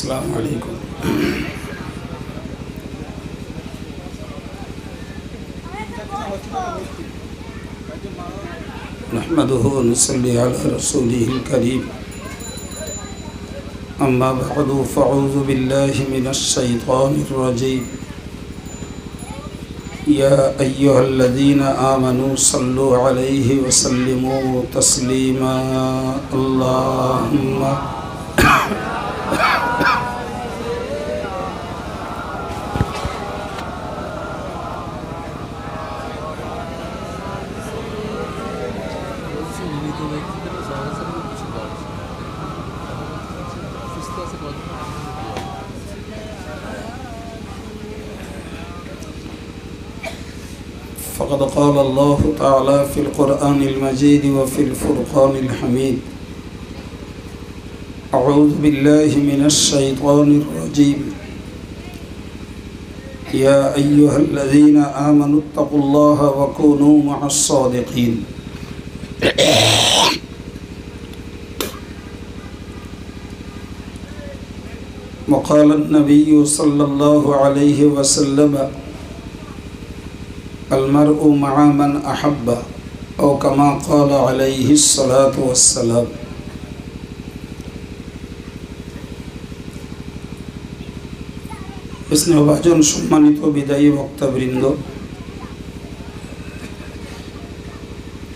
अस्सलामु अलैकुम। नहमदुहु व नुसल्ली अला रसूलिहिल करीम। अम्मा बअदु फ़अऊज़ु बिल्लाहि मिनश शैतानिर रजीम। या अय्युहल्लज़ीना आमनू सल्लु अलैहि व सल्लिमू तस्लीमा। अल्लाहुम्मा फ़क़द क़ाल अल्लाहु तआला फ़िल क़ुरआनिल मजीद व फ़िल फ़ुरक़ानिल हमीद। अऊज़ु बिल्लाहि मिनश शैतानिर रजीम। या अय्युहल्लज़ीना आमनुत्तक़ुल्लाह व कूनू मअस सादिक़ीन। वक़ाल अन्नबिय्यु सल्लल्लाहु अलैहि वसल्लम अलमरउ मअ मन अहब्ब औ कमा क़ाल अलैहिस्सलातु वस्सलाम। स्नेहभाजन सम्मानित विदायी वक्ताबृंद,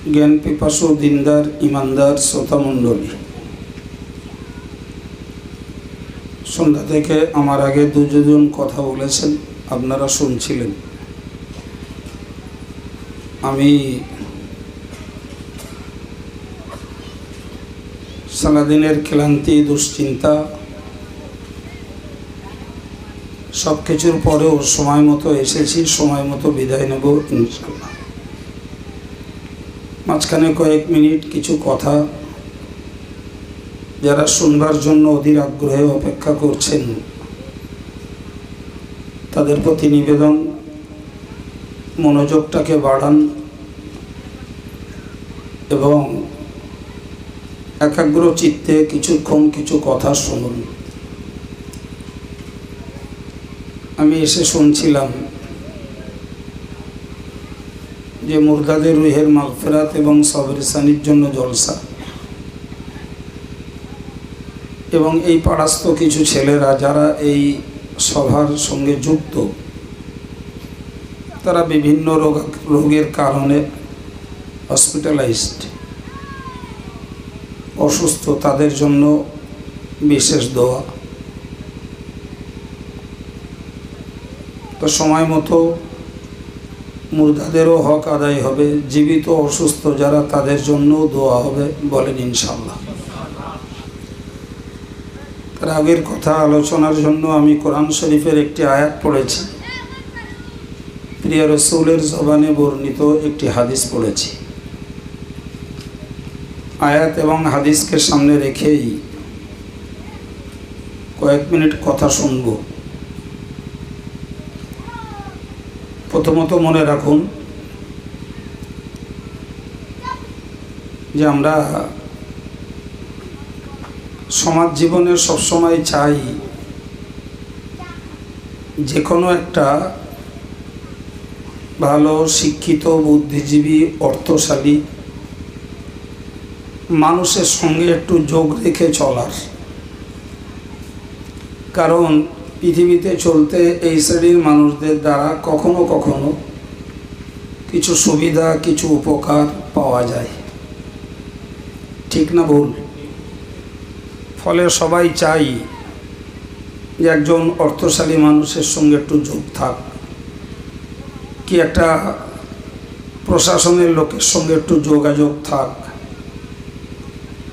ज्ञान पिपासु दिनदार ईमानदार श्रोतामंडলী, সন্ধ্যা থেকে আমার আগে দুজন কথা বলেছেন, আপনারা শুনছিলেন। আমি সারাদিনের ক্লান্তি দুশ্চিন্তা সব কিছুর পরেও সময় মতো এসেছি, সময় মতো বিদায় নেব ইনশাআল্লাহ। মাঝখানে কয়েক মিনিট কিছু কথা যারা শুনবার জন্য অধীর আগ্রহে অপেক্ষা করছেন তাদের প্রতি নিবেদন, মনোযোগটাকে বাড়ান এবং একাগ্র চিত্তে কিছুক্ষণ কিছু কথা শুনুন। আমি এসে শুনছিলাম যে মুর্দাদের রুহের মাগফিরাত এবং সবরিসানির জন্য জলসা, এবং এই পাড়াস্থ কিছু ছেলেরা যারা এই সভার সঙ্গে যুক্ত, তারা বিভিন্ন রোগের কারণে হসপিটালাইজড, অসুস্থ, তাদের জন্য বিশেষ দোয়া। তো সময় মতো মুর্দাদেরও হক আদায় হবে, জীবিত অসুস্থ যারা তাদের জন্যও দোয়া হবে, বলেন ইনশাআল্লাহ। তার আগের কথা আলোচনার জন্য আমি কোরআন শরীফের একটি আয়াত পড়েছি, প্রিয় রাসূলের জবানে বর্ণিত একটি হাদিস পড়েছি। আয়াত এবং হাদিসকে সামনে রেখেই কয়েক মিনিট কথা শুনব। প্রথমত মনে রাখুন যে আমরা সমাজ জীবনে সবসময় চাই যে কোনো একটা ভালো শিক্ষিত বুদ্ধিজীবী অর্থশালী মানুষের সঙ্গে একটু যোগ রেখে চলার। কারণ পৃথিবীতে চলতে এই শ্রেণীর মানুষদের দ্বারা কখনো কখনো কিছু সুবিধা, কিছু উপকার পাওয়া যায়, ঠিক না ভুল? ফলে সবাই চাই যে একজন অর্থশালী মানুষের সঙ্গে একটু যোগ থাক, কি একটা প্রশাসনের লোকের সঙ্গে একটু যোগাযোগ থাক,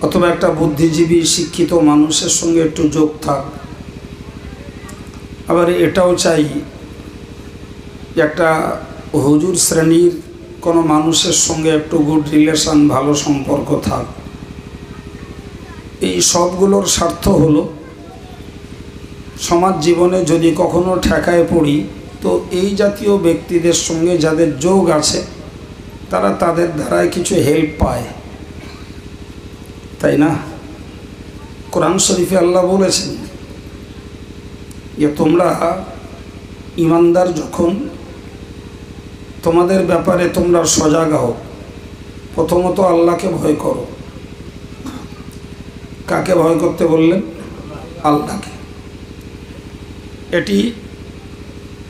অথবা একটা বুদ্ধিজীবী শিক্ষিত মানুষের সঙ্গে একটু যোগ থাক। আবার এটাও চাই যে একটা হুজুর শ্রেণীর কোনো মানুষের সঙ্গে একটু গুড রিলেশন, ভালো সম্পর্ক থাক। এই সবগুলোর স্বার্থ হলো সমাজ জীবনে যদি কখনো ঠেকায় পড়ি তো এই জাতীয় ব্যক্তিদের সঙ্গে যাদের যোগ আছে তারা তাদের দ্বারায় কিছু হেল্প পায়, তাই না? কোরআন শরীফে আল্লাহ বলেছেন যে তোমরা ইমানদার যখন, তোমাদের ব্যাপারে তোমরা সজাগ হও, প্রথমত আল্লাহকে ভয় করো। কাকে ভয় করতে বললেন? আল্লাহকে। এটি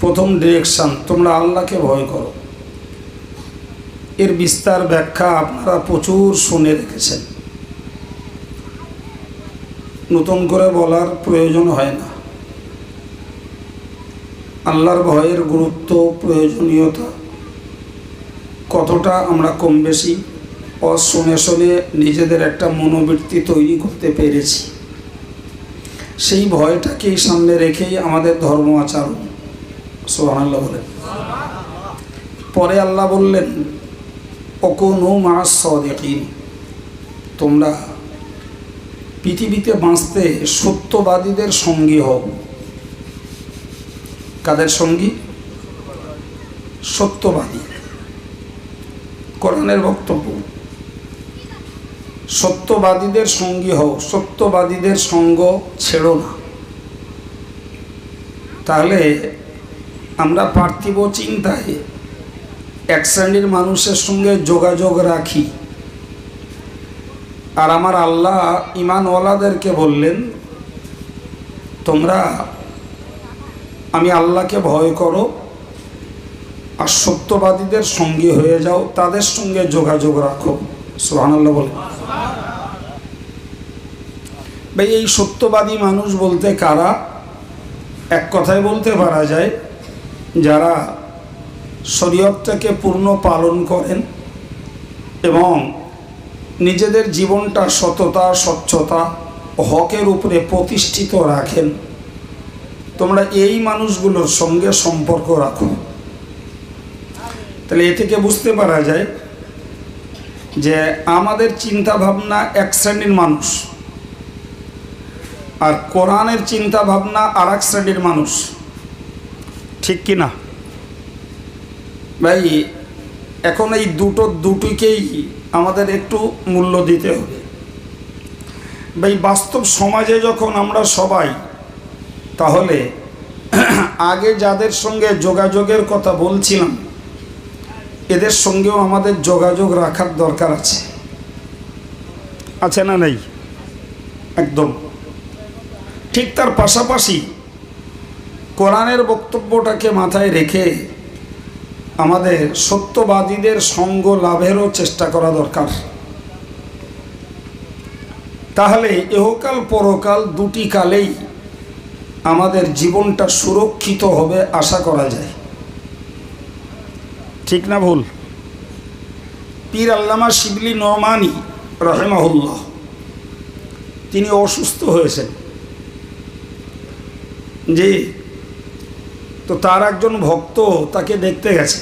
প্রথম ডিরেকশন, তোমরা আল্লাহকে ভয় করো। এর বিস্তার ব্যাখ্যা আপনারা প্রচুর শুনে রেখেছেন, নতুন করে বলার প্রয়োজন হয় না। আল্লাহর ভয়ের গুরুত্ব, প্রয়োজনীয়তা কতটা আমরা কম বেশি শুনে শুনে নিজেদের একটা মনোবৃত্তি তৈরি করতে পেরেছি। সেই ভয়টাকেই সামনে রেখেই আমাদের ধর্ম আচরণ। সুবহানাল্লাহ বলেন। পরে আল্লাহ বললেন, অকুনু মা'আস সাদিকিন, তোমরা পৃথিবীতে বাঁচতে সত্যবাদীদের সঙ্গী হও। কাদের সঙ্গী? সত্যবাদী। কোরআনের বক্তব্য, সত্যবাদীদের সঙ্গী হও, সত্যবাদীদের সঙ্গ ছেড়ো না। তাহলে আমরা পার্থিব চিন্তায় এক শ্রেণীর মানুষের সঙ্গে যোগাযোগ রাখি, আর আমার আল্লাহ ঈমানওয়ালাদেরকে বললেন, তোমরা আমি আল্লাহকে ভয় করো আর সত্যবাদীদের সঙ্গী হয়ে যাও, তাদের সঙ্গে যোগাযোগ রাখো। সুবহানাল্লাহ বলেন। ভাই, এই সত্যবাদী মানুষ বলতে কারা? এক কথায় বলতে পারা যায়, যারা শরীয়তটাকে পূর্ণ পালন করেন এবং নিজেদের জীবনটা সততা, স্বচ্ছতা, হকের উপরে প্রতিষ্ঠিত রাখেন। তোমরা এই মানুষগুলোর সঙ্গে সম্পর্ক রাখো। তাহলে এ থেকে বুঝতে পারা যায় যে আমাদের চিন্তা ভাবনা এক শ্রেণীর মানুষ, আর কোরআনের চিন্তা ভাবনা আর এক শ্রেণীর মানুষ। ঠিক কি না ভাই? এখন এই দুটোকেই আমাদের একটু মূল্য দিতে হবে। ভাই, বাস্তব সমাজে যখন আমরা সবাই, তাহলে আগে যাদের সঙ্গে যোগাযোগের কথা বলছিলাম, এদের সঙ্গেও আমাদের যোগাযোগ রাখার দরকার আছে। আছে না নেই? একদম ঠিক। তার পাশাপাশি কোরআনের বক্তব্যটাকে মাথায় রেখে আমাদের সত্যবাদীদের সঙ্গ লাভেরও চেষ্টা করা দরকার। তাহলে ইহকাল পরকাল দুটি কালেই আমাদের জীবনটা সুরক্ষিত হবে আশা করা যায়। ঠিক না ভুল? পীর আল্লামা শিবলি নোমানী রাহিমাহুল্লাহ, তিনি অসুস্থ হয়েছেন। যে তো তার একজন ভক্ত তাকে দেখতে গেছে,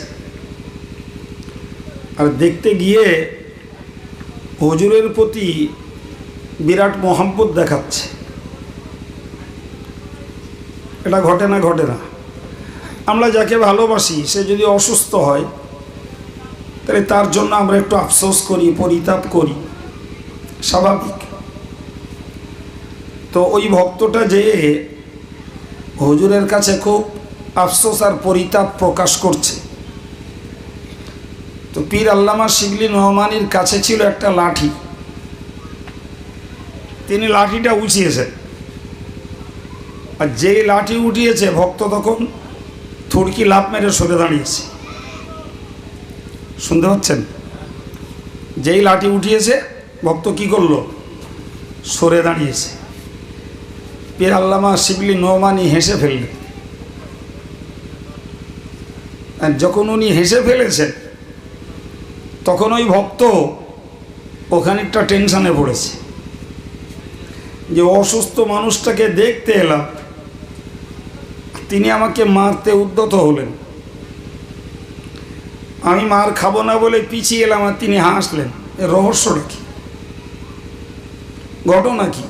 আর দেখতে গিয়ে হুজুরের প্রতি বিরাট মহব্বত দেখাচ্ছে। এটা ঘটে না? ঘটে না? আমরা যাকে ভালোবাসি সে যদি অসুস্থ হয়, তাহলে তার জন্য আমরা একটু আফসোস করি, পরিতাপ করি, স্বাভাবিক। তো ওই ভক্তটা যে হুজুরের কাছে খুব আফসোস আর পরিতাপ প্রকাশ করছে, তো পীর আল্লামা শিবলি নোমানীর কাছে ছিল একটা লাঠি। তিনি লাঠিটা উঠিয়েছেন, আর যেই লাঠি উঠিয়েছে ভক্ত তখন থুড়কি লাফ মেরে সরে দাঁড়িয়েছে। শুনতে পাচ্ছেন? যেই লাঠি উঠিয়েছে ভক্ত কি করলো? সরে দাঁড়িয়েছে। পীর আল্লামা শিবলি নোমানী হেসে ফেললেন। আর যখন উনি হেসে ফেলেছেন, তখন ওই ভক্ত ওখানেকটা টেনশনে পড়েছে যে অসুস্থ মানুষটাকে দেখতে এলাম, তিনি আমাকে মারতে উদ্যত হলেন, আমি মার খাবো না বলে পিছিয়ে এলাম, আর তিনি হাসলেন। এর রহস্যটা কি? ঘটনা কি?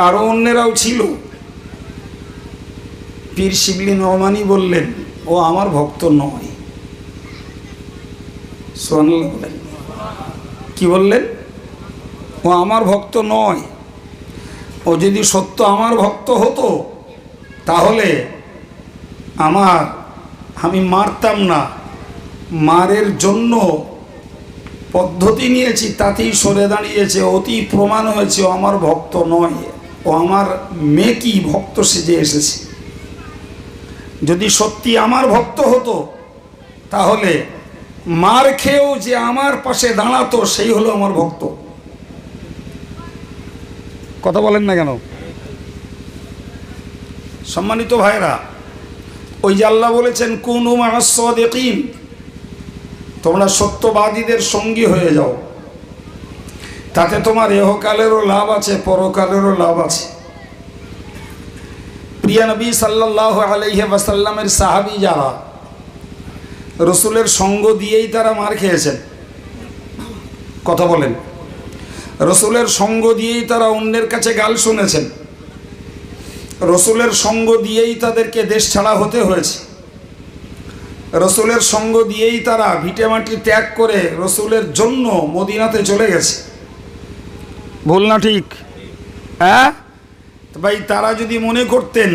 আরও অন্যেরাও ছিল। পীর শিবলি নোমানী বললেন, ও আমার ভক্ত নয়। সুবহানাল্লাহ বলেন। কি বললেন? ও আমার ভক্ত নয়। ও যদি সত্য আমার ভক্ত হতো তাহলে আমি মারতাম না, মারের জন্য পদ্ধতি নিয়েছি, তাতেই সরে দাঁড়িয়েছে, অতি প্রমাণ হয়েছে ও আমার ভক্ত নয়, ও আমার মেকি ভক্ত সেজে এসেছে। যদি সত্যি আমার ভক্ত হতো তাহলে মার খেয়েও যে আমার পাশে দাঁড়াতো সেই হলো আমার ভক্ত। কথা বলেন না কেন? সম্মানিত ভাইরা, ওই যে আল্লাহ বলেছেন কুনু মা'আস সাদিকিন, তোমরা সত্যবাদীদের সঙ্গী হয়ে যাও, তাতে তোমার ইহকালেরও লাভ আছে, পরকালেরও লাভ আছে। প্রিয় নবী সাল্লাল্লাহু আলাইহি ওয়াসাল্লামের সাহাবী যারা, রসুলের সঙ্গ দিয়েই তারা মার খেয়েছেন। কথা বলেন। রসুলের সঙ্গ দিয়েই তারা অন্যের কাছে গাল শুনেছেন, রসুলের সঙ্গ দিয়েই তাদেরকে দেশ ছাড়া হতে হয়েছে, রসুলের সঙ্গ দিয়েই তারা ভিটেমাটি ত্যাগ করে রসুলের জন্য মদিনাতে চলে গেছে। ভুল না ঠিক? হ্যাঁ ভাই, তারা যদি মনে করতেন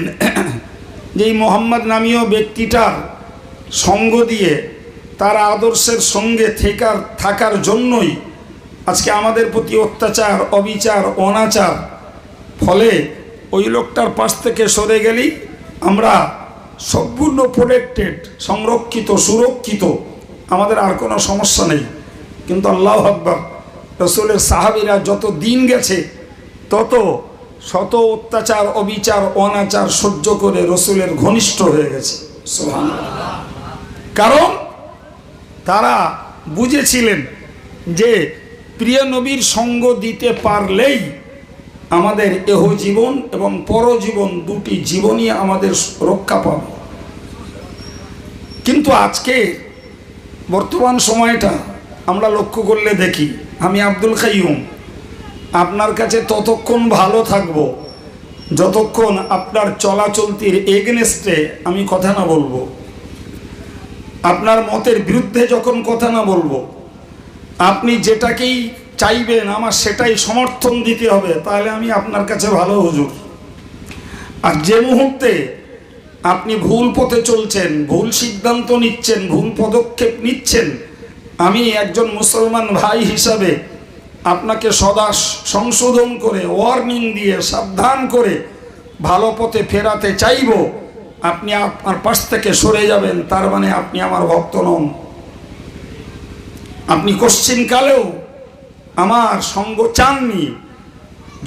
যে এই মোহাম্মদ নামীয় ব্যক্তিটার সঙ্গ দিয়ে তার আদর্শের সঙ্গে থাকার জন্যই আজকে আমাদের প্রতি অত্যাচার, অবিচার, অনাচার, ফলে ওই লোকটার পাশ থেকে সরে গেলেই আমরা সম্পূর্ণ প্রোটেক্টেড, সংরক্ষিত, সুরক্ষিত, আমাদের আর কোনো সমস্যা নেই। কিন্তু আল্লাহু আকবার, রসুলের সাহাবীরা যত দিন গেছে তত শত অত্যাচার, অবিচার, অনাচার সহ্য করে রসুলের ঘনিষ্ঠ হয়ে গেছে। সুবহানাল্লাহ। কারণ তারা বুঝেছিলেন যে প্রিয় নবীর সঙ্গ দিতে পারলেই আমাদের এহ জীবন এবং পরজীবন দুটি জীবনই আমাদের রক্ষা পাবে। কিন্তু আজকে বর্তমান সময়টা আমরা লক্ষ্য করলে দেখি, আমি আব্দুল কাইয়ুম আপনার কাছে ততক্ষণ ভালো থাকব যতক্ষণ আপনার চলাচলতির এগেনস্টে আমি কথা না বলবো, আপনার মতের বিরুদ্ধে যখন কথা না বলবো, আপনি যেটাকেই চাইবেন আমার সেটাই সমর্থন দিতে হবে, তাহলে আমি আপনার কাছে ভালো হুজুর। আর যে মুহূর্তে আপনি ভুল পথে চলছেন, ভুল সিদ্ধান্ত নিচ্ছেন, ভুল পদক্ষেপ নিচ্ছেন, আমি একজন মুসলমান ভাই হিসাবে আপনাকে সদা সংশোধন করে, ওয়ার্নিং দিয়ে, সাবধান করে ভালো পথে ফেরাতে চাইব। আপনি আপনার পাশ থেকে সরে যাবেন, তার মানে আপনি আমার ভক্ত নন। আপনি কোশ্চিনকালেও আমার সঙ্গ চাননি।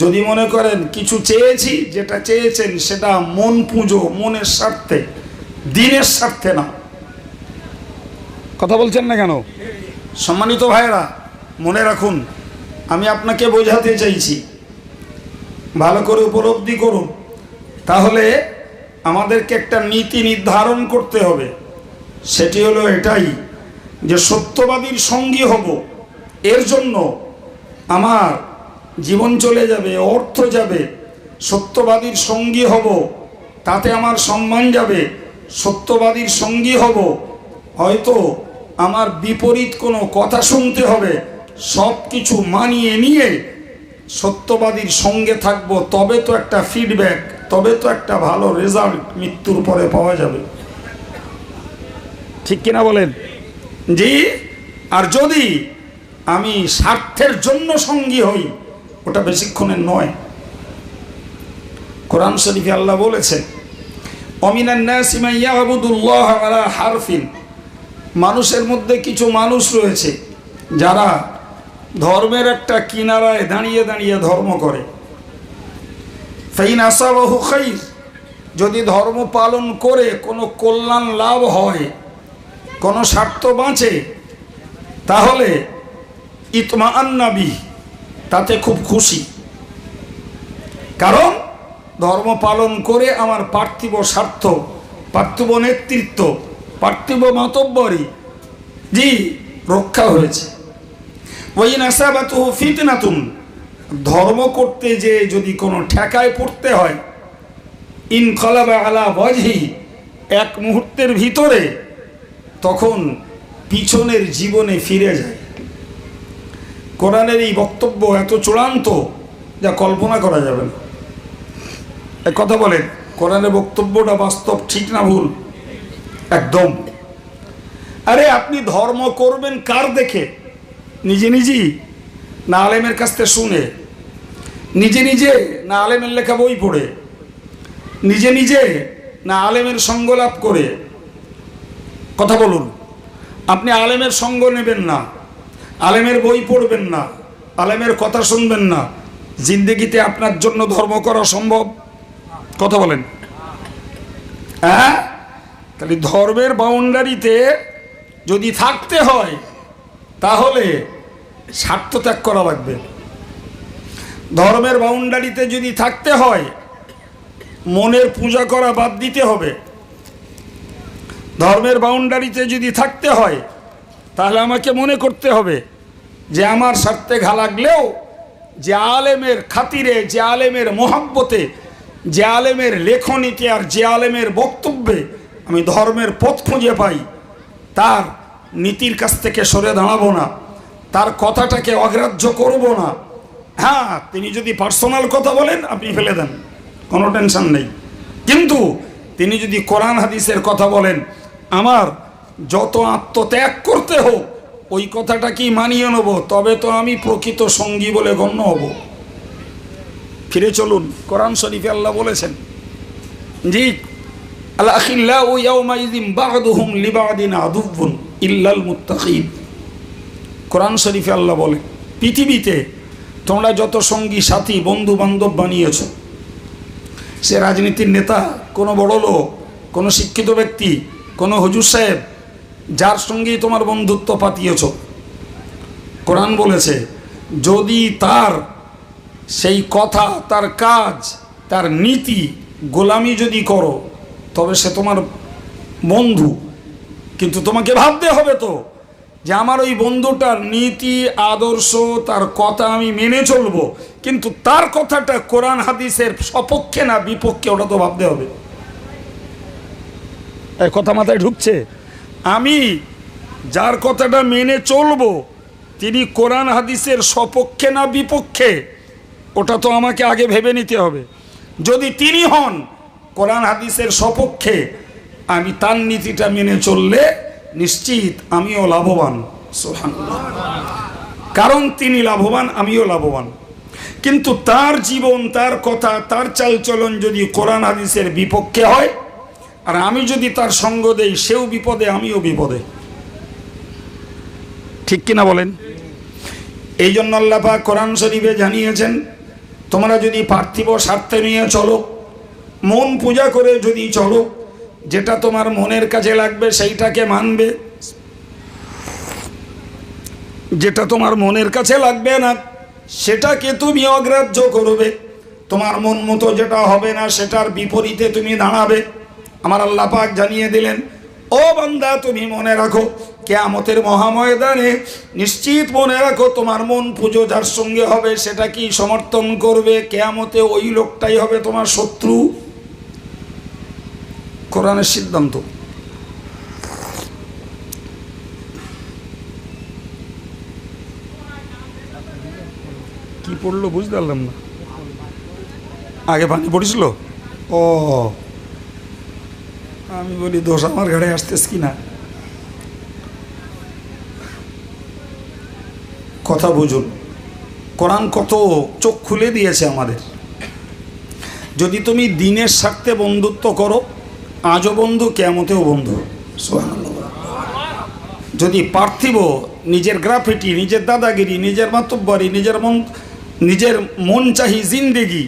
যদি মনে করেন কিছু চেয়েছি, যেটা চেয়েছেন সেটা মন পুজো, মনের স্বার্থে, দিনের স্বার্থে না। কথা বলছেন না কেন? সম্মানিত ভাইরা, মনে রাখুন, আমি আপনাকে বোঝাতে চাইছি, ভালো করে উপলব্ধি করুন। তাহলে আমাদেরকে একটা নীতি নির্ধারণ করতে হবে, সেটি হলো এটাই যে সত্যবাদীর সঙ্গী হব, এর জন্য আমার জীবন চলে যাবে, অর্থ যাবে। সত্যবাদীর সঙ্গী হব, তাতে আমার সম্মান যাবে। সত্যবাদীর সঙ্গী হব, হয়তো আমার বিপরীত কোনো কথা শুনতে হবে, সব কিছু মানিয়ে নিয়ে সত্যবাদীর সঙ্গে থাকব, তবে তো একটা ফিডব্যাক, তবে তো একটা ভালো রেজাল্ট মৃত্যুর পরে পাওয়া যাবে। ঠিক কিনা বলেন? জি। আর যদি আমি স্বার্থের জন্য সঙ্গী হই, ওটা বেশিক্ষণের নয়। কোরআন শরীফে আল্লাহ বলেছেন, অমিনান নাসি মান ইয়াবুদুল্লাহ আলা হারফিন, মানুষের মধ্যে কিছু মানুষ রয়েছে যারা ধর্মের একটা কিনারায় দাঁড়িয়ে দাঁড়িয়ে ধর্ম করে। ফাইন আসাবাহু খাইর, যদি ধর্ম পালন করে কোনো কল্যাণ লাভ হয়, কোনো স্বার্থ বাঁচে, তাহলে ইতমাআন্না বিহি, তাতে খুব খুশি। কারণ ধর্ম পালন করে আমার পার্থিব স্বার্থ, পার্থিব নেতৃত্ব, পার্থিব মাতব্বরি জি রক্ষা হয়েছে। ওয়াইন আসাবাতুহু ফিতনাতুন, ধর্ম করতে যে যদি কোনো ঠেকায় পড়তে হয়, ইনকালাবা আলা ওয়াজহি, এক মুহূর্তের ভিতরে তখন পিছনের জীবনে ফিরে যায়। কোরআনের এই বক্তব্য এত চূড়ান্ত যা কল্পনা করা যাবে না। এক কথা বলেন, কোরআনের বক্তব্যটা বাস্তব ঠিক না ভুল? একদম। আরে আপনি ধর্ম করবেন কার দেখে? নিজে নিজেই না আলেমের কাছ থেকে শুনে? নিজে নিজে না আলেমের লেখা বই পড়ে? নিজে নিজে না আলেমের সঙ্গ লাভ করে? কথা বলুন। আপনি আলেমের সঙ্গ নেবেন না, আলেমের বই পড়বেন না, আলেমের কথা শুনবেন না, জিন্দেগিতে আপনার জন্য ধর্ম করা সম্ভব? কথা বলেন। হ্যাঁ, তাহলে ধর্মের বাউন্ডারিতে যদি থাকতে হয় তাহলে স্বার্থ ত্যাগ করা লাগবে। ধর্মের বাউন্ডারিতে যদি থাকতে হয় মনের পূজা করা বাদ দিতে হবে। ধর্মের বাউন্ডারিতে যদি থাকতে হয় তাহলে আমাকে মনে করতে হবে যে আমার স্বার্থে ঘা লাগলেও যে আলেমের খাতিরে, যে আলেমের মোহাব্বতে, যে আলেমের লেখনীতে আর যে আলেমের বক্তব্যে আমি ধর্মের পথ খুঁজে পাই, তার নীতির কাছ থেকে সরে দাঁড়াবো না, তার কথাটাকে অগ্রাহ্য করব না। হ্যাঁ, তিনি যদি পার্সোনাল কথা বলেন আপনি ফেলে দেন, কোনো টেনশন নেই। কিন্তু তিনি যদি কোরআন হাদিসের কথা বলেন, আমার যত আত্মত্যাগ করতে হোক ওই কথাটা কি মানিয়ে নেব, তবে তো আমি প্রকৃত সঙ্গী বলে গণ্য হব। ফিরে চলুন, কোরআন শরীফে আল্লাহ বলেছেন, জি, আল-আখিল্লাউ ইয়াওমাইযিন বা'দুহুম লিবা'দিন আদুউন ইল্লাল মুত্তাকিন। কোরআন শরীফে আল্লাহ বলে, পৃথিবীতে তোমরা যত সঙ্গী সাথী বন্ধু বান্ধব বানিয়েছ, সে রাজনীতির নেতা, কোনো বড় লোক, কোনো শিক্ষিত ব্যক্তি, কোনো হুজুর সাহেব, যার সঙ্গেই তোমার বন্ধুত্ব পাতিয়েছ, কোরআন বলেছে যদি তার সেই কথা, তার কাজ, তার নীতি গোলামি যদি করো তবে সে তোমার বন্ধু। কিন্তু তোমাকে ভাবতে হবে তো যে আমার ওই বন্ধুটার নীতি আদর্শ, তার কথা আমি মেনে চলবো, কিন্তু তার কথাটা কোরআন হাদিসের সপক্ষে না বিপক্ষে, ওটা তো ভাবতে হবে। এই কথা মাথায় ঢুকছে? আমি যার কথাটা মেনে চলবো তিনি কোরআন হাদিসের সপক্ষে না বিপক্ষে, ওটা তো আমাকে আগে ভেবে নিতে হবে। যদি তিনি হন কোরআন হাদিসের সপক্ষে, আমি তার নীতিটা মেনে চললে নিশ্চিত আমিও লাভবান। সুবহানাল্লাহ। কারণ তিনি লাভবান, আমিও লাভবান। কিন্তু তার জীবন, তার কথা, তার চালচলন যদি কোরআন হাদিসের বিপক্ষে হয় আর আমি যদি তার সঙ্গ দেই, সেও বিপদে আমিও বিপদে। ঠিক কিনা বলেন? এই জন্য আল্লাহ পাক কোরআন শরীফে জানিয়েছেন, তোমরা যদি পার্থিব স্বার্থে নিয়ে চলো, মন পূজা করে যদি চলো, যেটা তোমার মনের কাছে লাগবে সেইটাকে মানবে, যেটা তোমার মনের কাছে লাগবে না সেটাকে তুমি অগ্রাহ্য করবে, তোমার মন মতো যেটা হবে না সেটার বিপরীতে তুমি দাঁড়াবে। আমার আল্লাহ পাক জানিয়ে দিলেন, ও বান্দা তুমি মনে রাখো কিয়ামতের মহাময়দানে নিশ্চিত মনে রাখো তোমার মন পুজো যার সঙ্গে হবে সেটা কি সমর্থন করবে, কিয়ামতে ওই লোকটাই হবে তোমার শত্রু। কোরআনের সিদ্ধান্ত। কি পড়লো বুঝতে পারলাম না। আগে পানি পড়েছিল? ও, আমি বলি দোষ আমার ঘাড়ে আসতেছ কিনা। কথা বুঝুন, কোরআন কত চোখ খুলে দিয়েছে আমাদের। যদি তুমি দিনের স্বার্থে বন্ধুত্ব করো, আজও বন্ধু, কিয়ামতেও বন্ধু। সুবহানাল্লাহ। যদি পার্থিব নিজের গ্রাফিটি, নিজের দাদাগিরি, নিজের মাতব্বরি, নিজের মন চাহি জিন্দেগি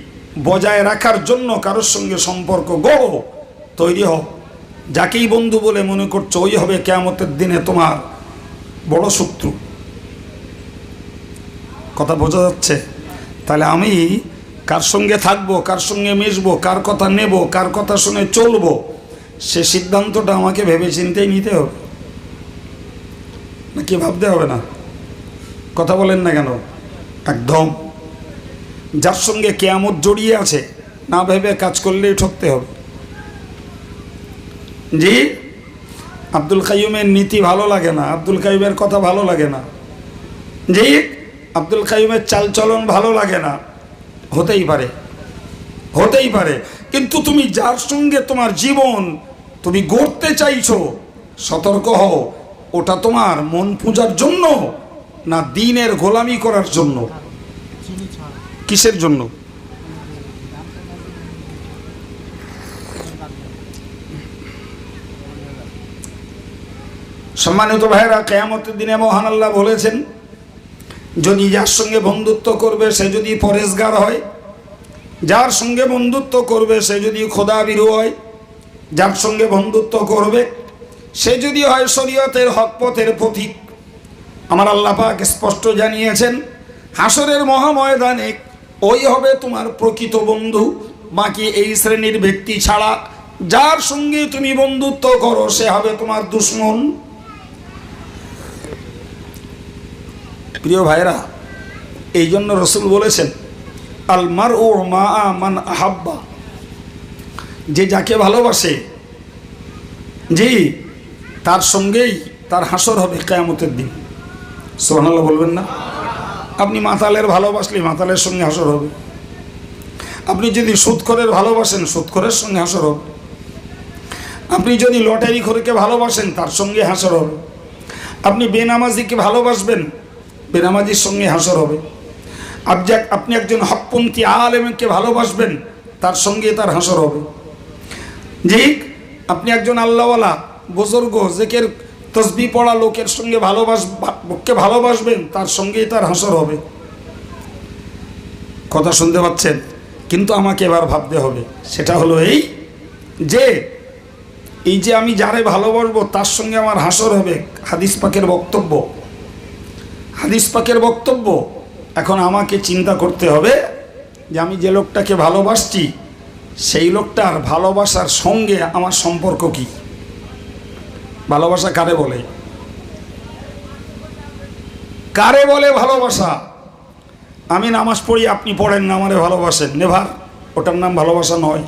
বজায় রাখার জন্য কারোর সঙ্গে সম্পর্ক গড়ো, তৈরি হও, যাকেই বন্ধু বলে মনে করছো ওই হবে কিয়ামতের দিনে তোমার বড় শত্রু। কথা বোঝা যাচ্ছে? তাহলে আমি কার সঙ্গে থাকবো, কার সঙ্গে মিশবো, কার কথা নেব, কার কথা শুনে চলবো, সে সিদ্ধান্তটা আমাকে ভেবে চিন্তেই নিতে হবে, নাকি ভাবতে হবে না? কথা বলেন না কেন? একদম। যার সঙ্গে কিয়ামত জড়িয়ে আছে না ভেবে কাজ করলেই ঠকতে হবে। জি, আব্দুল কাইয়ুমের নীতি ভালো লাগে না, আব্দুল কাইয়ুমের কথা ভালো লাগে না, জি, আব্দুল কাইয়ুমের চালচলন ভালো লাগে না, হতেই পারে, হতেই পারে, কিন্তু তুমি যার সঙ্গে তোমার জীবন তুমি গড়তে চাইছো, সতর্ক হও, ওটা তোমার মন পূজার জন্য না দ্বীনের গোলামি করার জন্য? কিসের জন্য? সম্মানিত ভাইরা, কিয়ামতের দিনে মহান আল্লাহ বলেছেন, যদি যার সঙ্গে বন্ধুত্ব করবে সে যদি পরেশগার হয়, যার সঙ্গে বন্ধুত্ব করবে সে যদি খোদাভীরু হয়, যার সঙ্গে বন্ধুত্ব করবে সে যদি হয় শরীয়তের হক পথের পথিক, আমার আল্লাহ পাক স্পষ্ট জানিয়েছেন হাসরের মহাময়দানে ওই হবে তোমার প্রকৃত বন্ধু। বাকি এই শ্রেণীর ব্যক্তি ছাড়া যার সঙ্গে তুমি বন্ধুত্ব করো সে হবে তোমার দুশমন। প্রিয় ভাইরা, এই জন্য রসুল বলেছেন আল মারউ মাআ মান আহাব্বা, যে যাকে ভালোবাসে জি তার সঙ্গেই তার হাসর হবে কিয়ামতের দিন। সুবহানাল্লাহ বলবেন না? আপনি মাতালের ভালোবাসলে মাতালের সঙ্গে হাসর হবে, আপনি যদি সুদখোরের ভালোবাসেন সুদখোরের সঙ্গে হাসর হবে, আপনি যদি লটারি খোরকে ভালোবাসেন তার সঙ্গে হাসর হবে, আপনি বেনামাজিকে ভালোবাসবেন বেনামাজির সঙ্গে হাসর হবে, আপনি একজন হকপন্থী আলেমকে ভালোবাসবেন তার সঙ্গে তার হাসর হবে। জি, আপনি একজন আল্লাহওয়ালা বুজুর্গ জিকির তসবিহ পড়া লোকের সঙ্গে ভালোবাসবেন তার সঙ্গেই তার হাসর হবে। কথা শুনতে পাচ্ছেন? কিন্তু আমাকে এবার ভাবতে হবে, সেটা হলো এই যে আমি যারে ভালোবাসবো তার সঙ্গে আমার হাসর হবে। হাদিস পাকের বক্তব্য। এখন আমাকে চিন্তা করতে হবে যে আমি যে লোকটাকে ভালোবাসছি সেই লোকটার ভালোবাসার সঙ্গে আমার সম্পর্ক কি। ভালোবাসা কারে বলে ভালোবাসা? আমি নামাজ পড়ি, আপনি পড়েন না, আমারে ভালোবাসেন, নেভার, ওটার নাম ভালোবাসা নয়।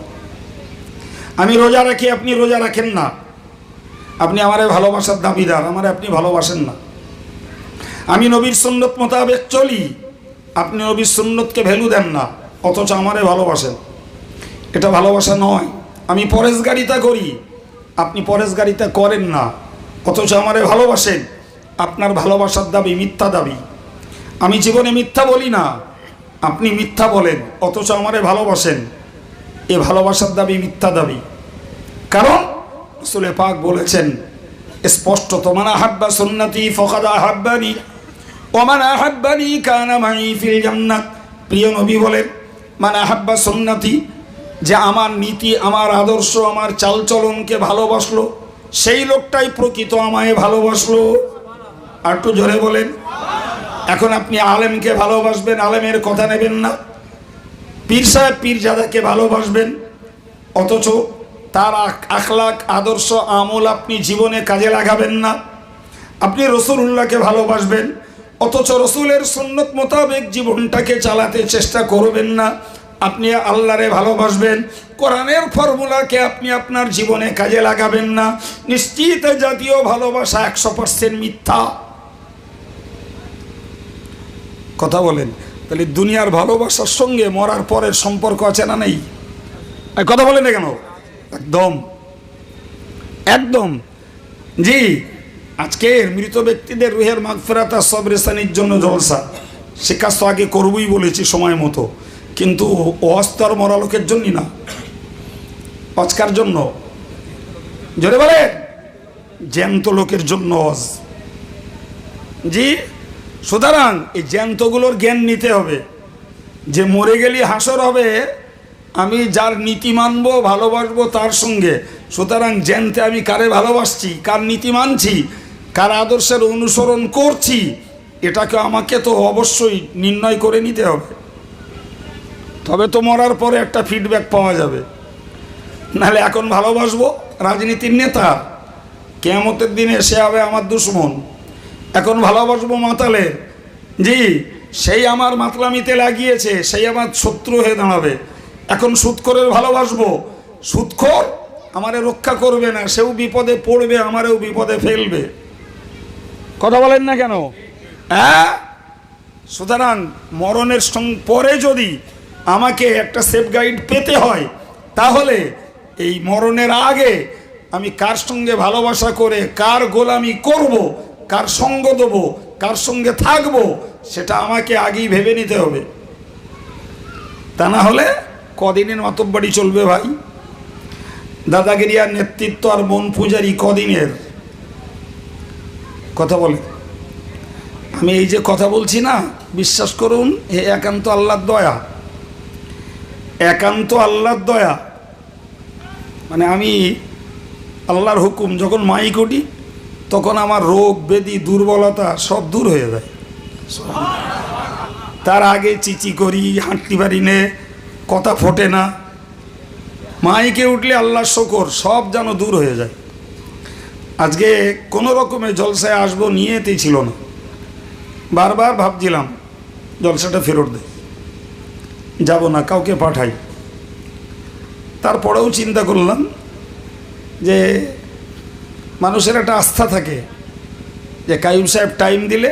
আমি রোজা রাখি, আপনি রোজা রাখেন না, আপনি আমারে ভালোবাসার দাবিদার, আমারে আপনি ভালোবাসেন না। আমি নবীর সুন্নত মোতাবেক চলি, আপনি নবীর সুন্নতকে ভ্যালু দেন না, অথচ আমারে ভালোবাসেন, এটা ভালোবাসা নয়। আমি পরেশগারিতা করি, আপনি পরেশগারিতা করেন না, অথচ আমারে ভালোবাসেন, আপনার ভালোবাসার দাবি মিথ্যা দাবি। আমি জীবনে মিথ্যা বলি না, আপনি মিথ্যা বলেন, অথচ আমারে ভালোবাসেন, এ ভালোবাসার দাবি মিথ্যা দাবি। কারণ রাসূল পাক বলেছেন স্পষ্টত, মান আহাব্বা সুন্নতি ফাকাদ আহাব্বানি ওয়া মান আহাব্বানি কানা মাই ফিল জান্নাত। প্রিয় নবী বলেন, মান আহাব্বা সুন্নতি, যে আমার নীতি, আমার আদর্শ, আমার চালচলনকে ভালোবাসলো সেই লোকটাই প্রকৃত আমায় ভালোবাসলো। আর একটু জোরে বলেন। এখন আপনি আলেমকে ভালোবাসবেন, আলেমের কথা নেবেন না, পীর সাহেব পীরজাদাকে ভালোবাসবেন, অথচ তার আখলাক আদর্শ আমল আপনি জীবনে কাজে লাগাবেন না। আপনি রসুলুল্লাহকে ভালোবাসবেন, অথচ রসুলের সুন্নত মোতাবেক জীবনটাকে চালাতে চেষ্টা করবেন না। আপনি আল্লাহরে ভালোবাসবেন, কোরআনের ফর্মুলাকে আপনি আপনার জীবনে কাজে লাগাবেন না। নিশ্চিত জাতীয় ভালোবাসা 100% মিথ্যা। কথা বলেন। তাহলে দুনিয়ার ভালোবাসার সঙ্গে মরার পরের সম্পর্ক আছে না নেই? কথা বলেন না কেন? একদম জি। আজকের মৃত ব্যক্তিদের রুহের মাগফিরাত আর সবরেসানির জন্য জলসা, সে কাজ তো আগে করবই বলেছি সময় মতো, কিন্তু ওয়াজ তো আর মরা লোকের জন্যই না, অজকার জন্য। জোরে বলে, জ্যান্ত লোকের জন্য ওয়াজ। জি, সুতরাং এই জ্যান্তগুলোর জ্ঞান নিতে হবে যে মরে গেলে হাসর হবে, আমি যার নীতি মানবো ভালোবাসবো তার সঙ্গে। সুতরাং জ্যান্তে আমি কারে ভালোবাসছি, কার নীতি মানছি, কার আদর্শের অনুসরণ করছি, এটাকে আমাকে তো অবশ্যই নির্ণয় করে নিতে হবে, তবে তো মরার পরে একটা ফিডব্যাক পাওয়া যাবে। নাহলে এখন ভালোবাসবো রাজনীতির নেতা, কিয়ামতের দিনে সে হবে আমার দুশমন। এখন ভালোবাসবো মাতালের, জি, সেই আমার মাতলামিতে লাগিয়েছে, সেই আমার শত্রু হয়ে দাঁড়াবে। এখন সুদখোরের ভালোবাসবো, সুদখোর আমারে রক্ষা করবে না, সেও বিপদে পড়বে, আমারেও বিপদে ফেলবে। কথা বলেন না কেন? হ্যাঁ, সুতরাং মরণের পরে যদি আমাকে একটা সেফ গাইড পেতে হয়, তাহলে এই মরণের আগে আমি কার সঙ্গে ভালোবাসা করে কার গোলামি করব, কার সঙ্গ দেব, কার সঙ্গে থাকব, সেটা আমাকে আগেই ভেবে নিতে হবে। তা না হলে কদিনের মাতব্বরি চলবে ভাই? দাদাগিরি আর নেতৃত্ব আর মন পূজারি কদিনের কথা বলে? আমি এই যে কথা বলছি না, বিশ্বাস করুন, এ একান্ত আল্লাহর দয়া, একান্ত আল্লাহর দয়া। মানে আমি আল্লাহর হুকুম যখন মাইক উঠি, তখন আমার রোগ ব্যাধি দুর্বলতা সব দূর হয়ে যায়। তার আগে চিচি করি, হাঁটতে পারি নে, কথা ফোটে না। মাইকে উঠলে আল্লাহর শকর সব যেন দূর হয়ে যায়। আজকে কোনো রকমের জলসায় আসবো নিয়েতেই ছিল না, বারবার ভাবছিলাম জলসাটা ফেরত দে, যাব না, কাউকে পাঠাই। তারপরেও চিন্তা করলাম যে মানুষের একটা আস্থা থাকে যে কাইয়ুম সাহেব টাইম দিলে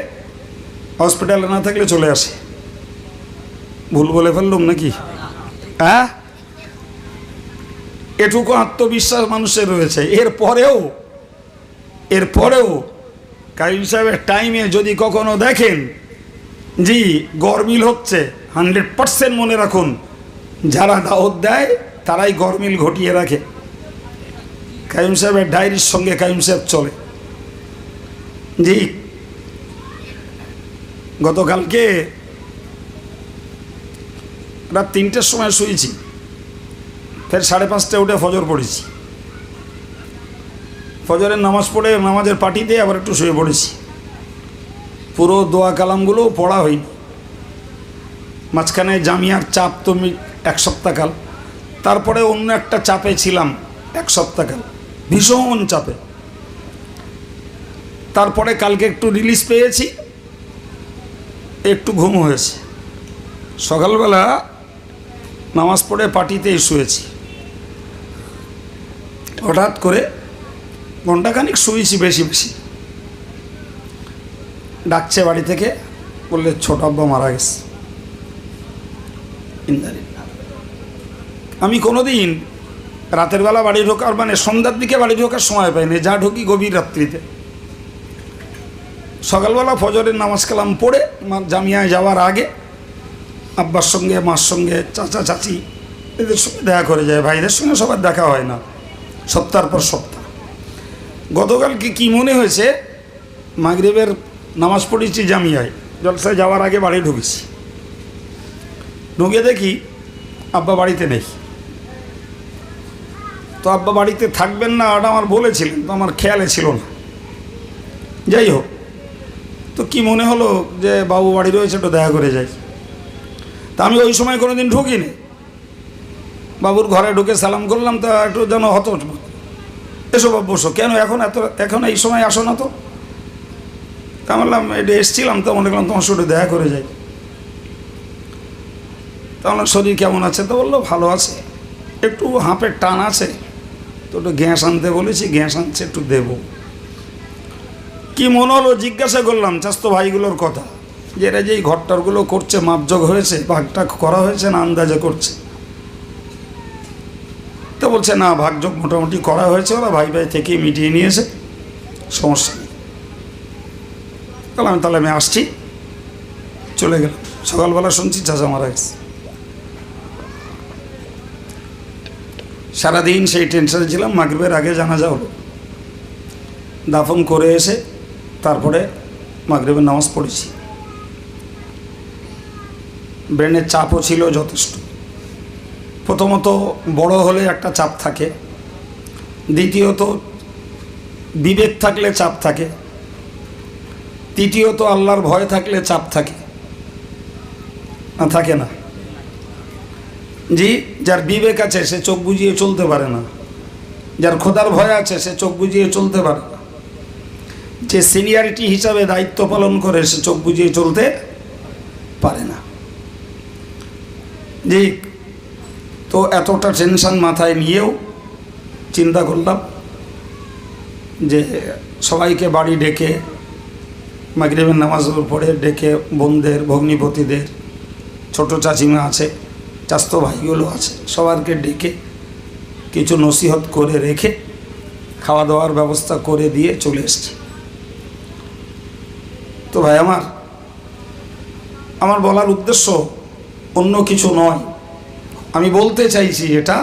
হসপিটালে না থাকলে চলে আসে। ভুল বলে ফেললাম নাকি? হ্যাঁ, এটুকু আত্মবিশ্বাস মানুষের রয়েছে। এরপরেও কাইয়ুম সাহেবের টাইমে যদি কখনো দেখেন জি গরমিল হচ্ছে, 100% মনে রাখুন, যারা দাওয়াত দেয় তারাই গরমিল ঘটিয়ে রাখে। কাইয়ুম সাহেবের ডায়েরির সঙ্গে কাইয়ুম সাহেব চলে। জি গতকালকে রাত 3টের সময় শুয়েছি, ফের 5:30টায় উঠে ফজর পড়েছি। ফজরের নামাজ পড়ে নামাজের পার্টি দিয়ে আবার একটু শুয়ে পড়েছি। পুরো দোয়া কালামগুলো পড়া হয়নি। মাঝখানে জামিয়ার চাপ তো 1 সপ্তাহকাল, তারপরে অন্য একটা চাপে ছিলাম 1 সপ্তাহকাল, ভীষণ চাপে। তারপরে কালকে একটু রিলিজ পেয়েছি, একটু ঘুম হয়েছে। সকালবেলা নামাজ পড়ে পার্টিতেই শুয়েছি। হঠাৎ করে ঘণ্টাখানিক শুয়েছি, বেশি ডাকছে বাড়ি থেকে, বললে ছোট আব্বা মারা গেছে। আমি কোনোদিন রাতের বেলা বাড়ি ঢোকার, মানে সন্ধ্যার দিকে বাড়ি ঢোকার সময় পাইনি, যা ঢুকি গভীর রাত্রিতে। সকালবেলা ফজরের নামাজ কালাম পড়ে জামিয়ায় যাওয়ার আগে আব্বার সঙ্গে, মার সঙ্গে, চাচা চাচি এদের সঙ্গে দেখা করে যায়। ভাইদের সঙ্গে সবার দেখা হয় না সপ্তাহের পর সপ্তাহ। গতকালকে কি মনে হয়েছে, মাগরিবের নামাজ পড়েছি জামিয়ায়, জলসায় যাওয়ার আগে বাড়ি ঢুকেছি। ঢুকে দেখি আব্বা বাড়িতে নেই। তো আব্বা বাড়িতে থাকবেন না ওটা আমার বলেছিলেন, তো আমার খেয়ালে ছিল না। যাই হোক, তো কি মনে হলো যে বাবু বাড়ি রয়েছে, একটু দেখা করে যাই। তা আমি ওই সময় কোনো দিন ঢুকিনি। বাবুর ঘরে ঢুকে সালাম করলাম, তা একটু যেন হতো, এসো বাবু বসো, কেন এখন এই সময় আসো না? তো তা বললাম এটা এসছিলাম, তো মনে করলাম তোমার সাথে দেখা করে যাই। তা বললাম শরীর কেমন আছে? তো বললো ভালো আছে, একটু হাঁপের টান আছে, তো একটু গ্যাস আনতে বলেছি, গ্যাস আনছে, একটু দেবো। কি মনে হলো জিজ্ঞাসা করলাম চাস্তো ভাইগুলোর কথা, যে এরা যে এই ঘরটারগুলো করছে মাপযোগ হয়েছে, ভাগটা করা হয়েছে না আন্দাজে করছে? তো বলছে না, ভাগযোগ মোটামুটি করা হয়েছে, ওরা ভাই থেকেই মিটিয়ে নিয়েছে, সমস্যা নেই। তাহলে আমি আসছি, চলে গেলাম। সকালবেলা শুনছি চাচা মারা গেছে। সারাদিন সেই টেনশনে ছিলাম। মাগরিবের আগে জানাজা হলো, দাফন করে এসে তারপরে মাগরিবের নামাজ পড়েছি। ব্রেনের চাপও ছিল যথেষ্ট। প্রথমত বড় হলে একটা চাপ থাকে, দ্বিতীয়ত বিবেক থাকলে চাপ থাকে, তৃতীয়ত আল্লাহর ভয় থাকলে চাপ থাকে না? থাকে না? জি, যার বিবেক আছে সে চোখ বুজিয়ে চলতে পারে না, যার খোদার ভয় আছে সে চোখ বুজিয়ে চলতে পারে না, যে সিনিয়রিটি হিসাবে দায়িত্ব পালন করে সে চোখ বুজিয়ে চলতে পারে না। জি, তো এতটা টেনশন মাথায় নিয়েও চিন্তা করলাম যে সবাইকে বাড়ি ডেকে মাগরিবের নামাজের পরে ডেকে বোনদের, ভগ্নিপতিদের, ছোট চাচিমা আছে চাস্তো ভাইগুলো আছে, সবারকে ডেকে কিছু নসিহত করে রেখে খাওয়া দাওয়ার ব্যবস্থা করে দিয়ে চলে এসছি। তো ভাই আমার বলার উদ্দেশ্য অন্য কিছু নয়। আমি বলতে চাইছি এটা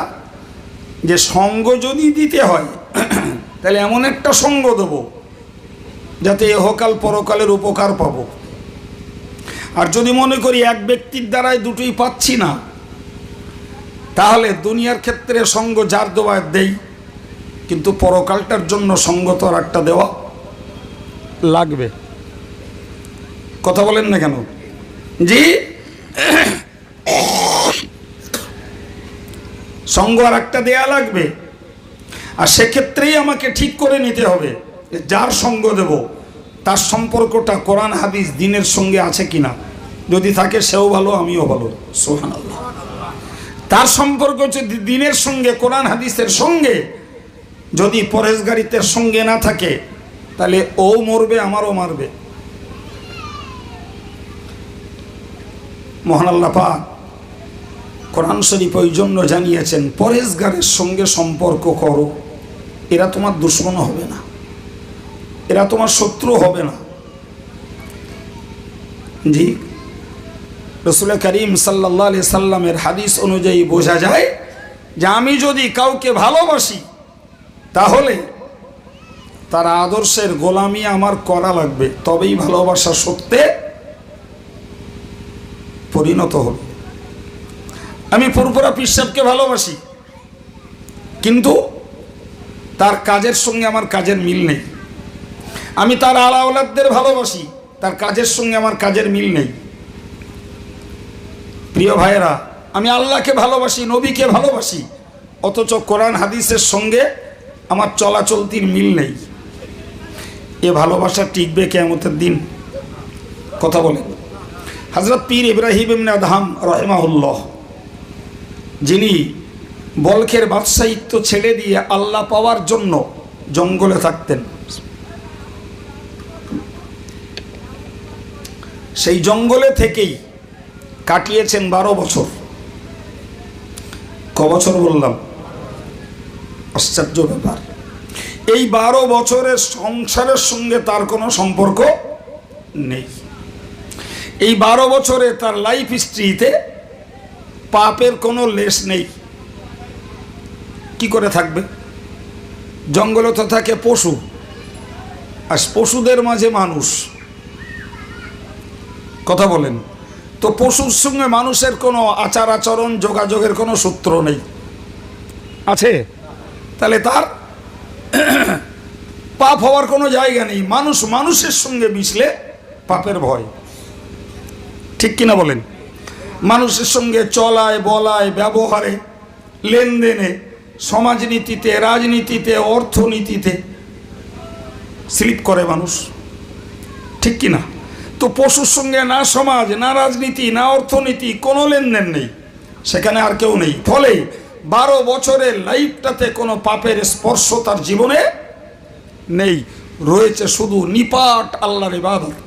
যে সঙ্গ যদি দিতে হয় তাহলে এমন একটা সঙ্গ দেব যাতে এহকাল পরকালের উপকার পাব। আর যদি মনে করি এক ব্যক্তির দ্বারাই দুটোই পাচ্ছি না, তাহলে দুনিয়ার ক্ষেত্রে সঙ্গ যার দেওয়ার দেই, কিন্তু পরকালটার জন্য সঙ্গ তো আর একটা দেওয়া লাগবে। কথা বলেন না কেন? জি, সঙ্গ আর একটা দেয়া লাগবে। আর সেক্ষেত্রেই আমাকে ঠিক করে নিতে হবে যার সঙ্গ দেব তার সম্পর্কটা কোরআন হাদিস দিনের সঙ্গে আছে কিনা। যদি থাকে সেও ভালো, আমিও ভালো। সুবহানাল্লাহ। তার সম্পর্ক যদি দিনের সঙ্গে কোরআন হাদিসের সঙ্গে, যদি পরহেজগারিতের সঙ্গে না থাকে, তাহলে ও মরবে, আমারও মারবে। মহান আল্লাহ পাক কোরআন শরীফ ওই জন্য জানিয়েছেন, পরহেজগারের সঙ্গে সম্পর্ক করো, এরা তোমার দুশমন হবে না, এরা তোমার শত্রু হবে না। জি, রাসূল করিম সাল্লাল্লাহু আলাইহি সাল্লামের হাদিস অনুযায়ী বোঝা যায় যে আমি যদি কাউকে ভালোবাসি তাহলে তার আদর্শের গোলামি আমার করা লাগবে, তবেই ভালোবাসা সত্যে পরিণত হবে। আমি ফুরফুরা পীর সাহেবকে ভালোবাসি, কিন্তু তার কাজের সঙ্গে আমার কাজের মিল নেই। আমি তার আলা ওলাদদের ভালোবাসি, তার কাজের সঙ্গে আমার কাজের মিল নেই। প্রিয় ভাইয়েরা, আমি আল্লাহকে ভালোবাসি, নবীকে ভালোবাসি, অথচ কোরআন হাদিসের সঙ্গে আমার চলাচলতির মিল নেই। এ ভালোবাসা টিকবে কিয়ামতের দিন? কথা বলেন। হযরত পীর ইব্রাহিম ইবনে আদহাম রাহিমাহুল্লাহ, যিনি বলখের বাদশাহিত্ব ছেড়ে দিয়ে আল্লাহ পাওয়ার জন্য জঙ্গলে থাকতেন, সেই জঙ্গলে থেকেই কাটিয়েছেন 12 বছর। ক বছর বললাম? আশ্চর্য ব্যাপার। এই 12 বছরের সংসারের সঙ্গে তার কোনো সম্পর্ক নেই। এই 12 বছরে তার লাইফ হিস্ট্রিতে পাপের কোনো লেশ নেই। কি করে থাকবে? জঙ্গলে তো থাকে পশু, আর পশুদের মাঝে মানুষ। কথা বলেন। তো পশুর সঙ্গে মানুষের কোনো আচার আচরণ যোগাযোগের কোনো সূত্র নেই, আছে? তাহলে তার পাপ হওয়ার কোনো জায়গা নেই। মানুষ মানুষের সঙ্গে মিশলে পাপের ভয়, ঠিক কিনা বলেন? মানুষের সঙ্গে চলায় বলায় ব্যবহারে লেনদেনে সমাজনীতিতে রাজনীতিতে অর্থনীতিতে স্লিপ করে মানুষ, ঠিক কিনা? তো পশুর সঙ্গে না সমাজ না রাজনীতি না অর্থনীতি, কোনো লেনদেন নেই, সেখানে আর কেউ নেই। ফলে 12 বছরের লাইফটাতে কোনো পাপের স্পর্শ তার জীবনে নেই। রয়েছে শুধু নিপাট আল্লাহর ইবাদত।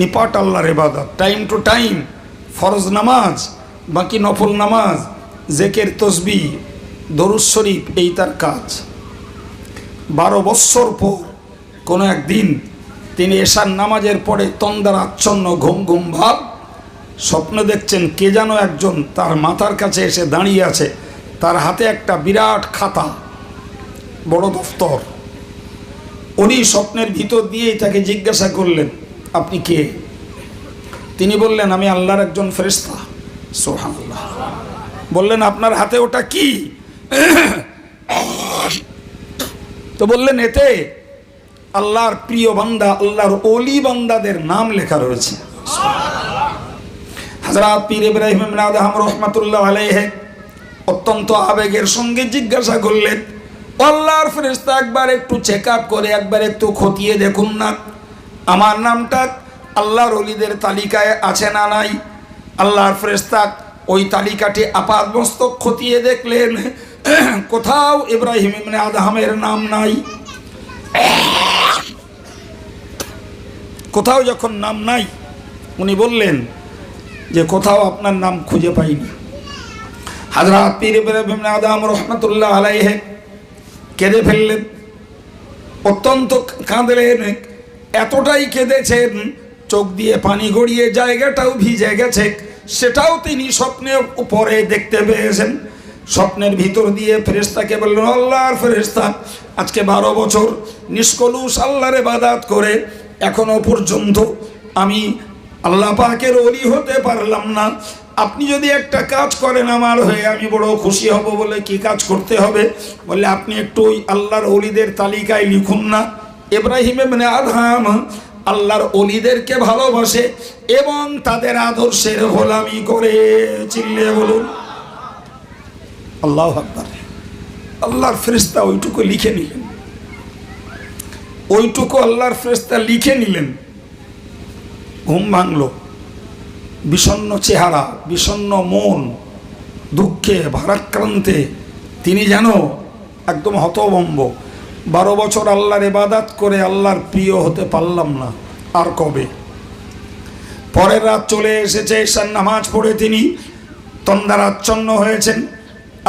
নিপাট আল্লাহর ইবাদত, টাইম টু টাইম ফরজ নামাজ, বাকি নফল নামাজ, জিকির তসবিহ দরুদ শরীফ, এই তার কাজ। 12 বৎসর পর কোনো একদিন তিনি এশার নামাজের পরে তন্দার আচ্ছন্ন ঘুম ঘুম ভাব স্বপ্ন দেখছেন, কে যেন একজন তার মাথার কাছে এসে দাঁড়িয়ে আছে, তার হাতে একটা বিরাট খাতা, বড় দফতর। উনি স্বপ্নের ভিতর দিয়েই তাকে জিজ্ঞাসা করলেন, আপনি কে? তিনি বললেন, আমি আল্লাহর একজন ফেরেশতা। সুবহানাল্লাহ। বললেন, আপনার হাতে ওটা কি? তো বললেন, এতে আল্লাহর প্রিয় বান্দা, আল্লাহর ওলি বান্দাদের নাম লেখা রয়েছে। হযরত পীর ইব্রাহিম ইবনে আদহাম রাহমাতুল্লাহ আলাইহি অত্যন্ত আবেগের সঙ্গে জিজ্ঞাসা করলেন, আল্লাহর ফেরেশতা, একবার একটু চেক আপ করে একবার একটু খতিয়ে দেখুন না, আমার নামটা আল্লাহর ওলিদের তালিকায় আছে না নাই? আল্লাহর ফেরেশতা ওই তালিকাটি আপাদমস্তক খতিয়ে দেখলেন, কোথাও ইব্রাহিম ইবনে আদহামের নাম নাই। কোথাও যখন নাম নাই, উনি বললেন যে কোথাও আপনার নাম খুঁজে পাইনি। হযরত পীর ইব্রাহিম আদম রহমাতুল্লাহ আলাইহি কেঁদে ফেললেন, অত্যন্ত কাঁদলেন, এতটাই কেঁদেছেন চোখ দিয়ে পানি গড়িয়ে জায়গাটাও ভিজে গেছে। সেটাও তিনি স্বপ্নের উপরে দেখতে পেয়েছেন। স্বপ্নের ভিতর দিয়ে ফেরেশতাকে বললেন, আল্লাহর ফেরেশতা, আজকে 12 বছর নিষ্কলুষ আল্লাহর ইবাদত করে এখনো পর্যন্ত আমি আল্লাহ পাকের ওলি হতে পারলাম না। আপনি যদি একটা কাজ করেন আমার হয়ে, আমি বড় খুশি হব। বলে কি কাজ করতে হবে? বলে আপনি একটু ওই আল্লাহর ওলিদের তালিকায় লিখুন না। ইব্রাহিম ইবনে আদহাম আল্লাহর ওলিদেরকে ভালোবাসে এবং তাদের আদর্শের গোলামি করে। চিল্লিয়ে বলুন আল্লাহু আকবার। আল্লাহর ফেরেশতা ওইটুকু লিখে নিলেন, ওইটুকু আল্লাহর ফেরেশতা লিখে নিলেন। ঘুম ভাঙলো, বিষণ্ণ চেহারা, বিষণ্ণ মন, দুঃখে ভারাক্রান্তে তিনি যেন একদম হতভম্ব। 12 বছর আল্লাহর ইবাদত করে আল্লাহর প্রিয় হতে পারলাম না, আর কবে? পরের রাত চলে এসেছে, ঈশার নামাজ পড়ে তিনি তন্দ্রাচ্ছন্ন হয়েছেন।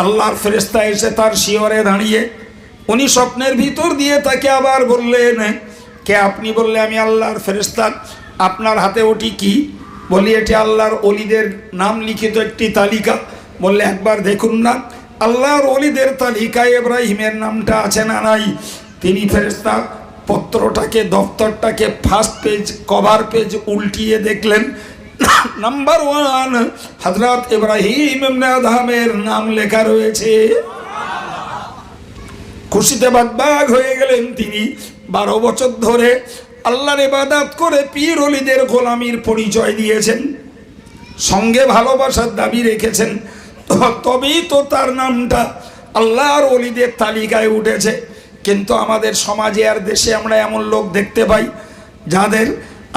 আল্লাহর ফেরেশতা এসে তার শিয়রে দাঁড়িয়ে, উনি স্বপ্নের ভিতর দিয়ে তাকে আবার বললেন, কে আপনি? বললে আমি আল্লাহর ফেরেশতা। আপনার হাতে ওটি কি? বলি এটি আল্লাহর ওলিদের নাম লিখিত একটি তালিকা। বললে একবার দেখুন না। আল্লাহর ওলিদের তালিকায় ইব্রাহিমের নামটা আছে না নাই? তিনি ফেরেশতা পত্রটাকে, দফতরটাকে ফার্স্ট পেজ, কভার পেজ উল্টিয়ে দেখলেন। নাম্বার 1 হযরত ইব্রাহিম ইবনে আদহামের নাম লেখা রয়েছে। খুশিতে বাগবাগ হয়ে গেলেন তিনি। 12 বছর ধরে আল্লাহর ইবাদত করে পীর ওলিদের গোলামির পরিচয় দিয়েছেন, সঙ্গে ভালোবাসার দাবি রেখেছেন, তবেই তো তার নামটা আল্লাহর ওলিদের তালিকায় উঠেছে। কিন্তু আমাদের সমাজে আর দেশে আমরা এমন লোক দেখতে পাই যাদের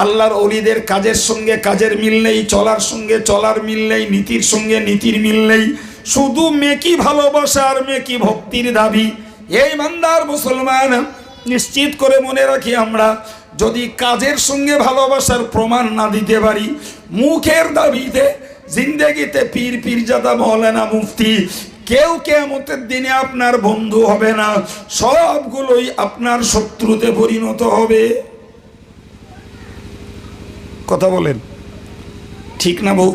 আল্লাহর ওলিদের কাজের সঙ্গে কাজের মিল নেই, চলার সঙ্গে চলার মিল নেই, নীতির সঙ্গে নীতির মিল নেই, শুধু মেকি ভালোবাসা আর মেকি ভক্তির দাবি। এই ইমানদার মুসলমান, নিশ্চিত করে মনে রাখি, আমরা যদি কাজের সঙ্গে ভালোবাসার প্রমাণ না দিতে পারি, মুখের দাবিতে জিন্দেগিতে পীর পীরজাদা মৌলানা মুফতি কেউ কিয়ামতের দিনে আপনার বন্ধু হবে না, সবগুলোই আপনার শত্রুতে পরিণত হবে। কথা বলেন ঠিক না বউ?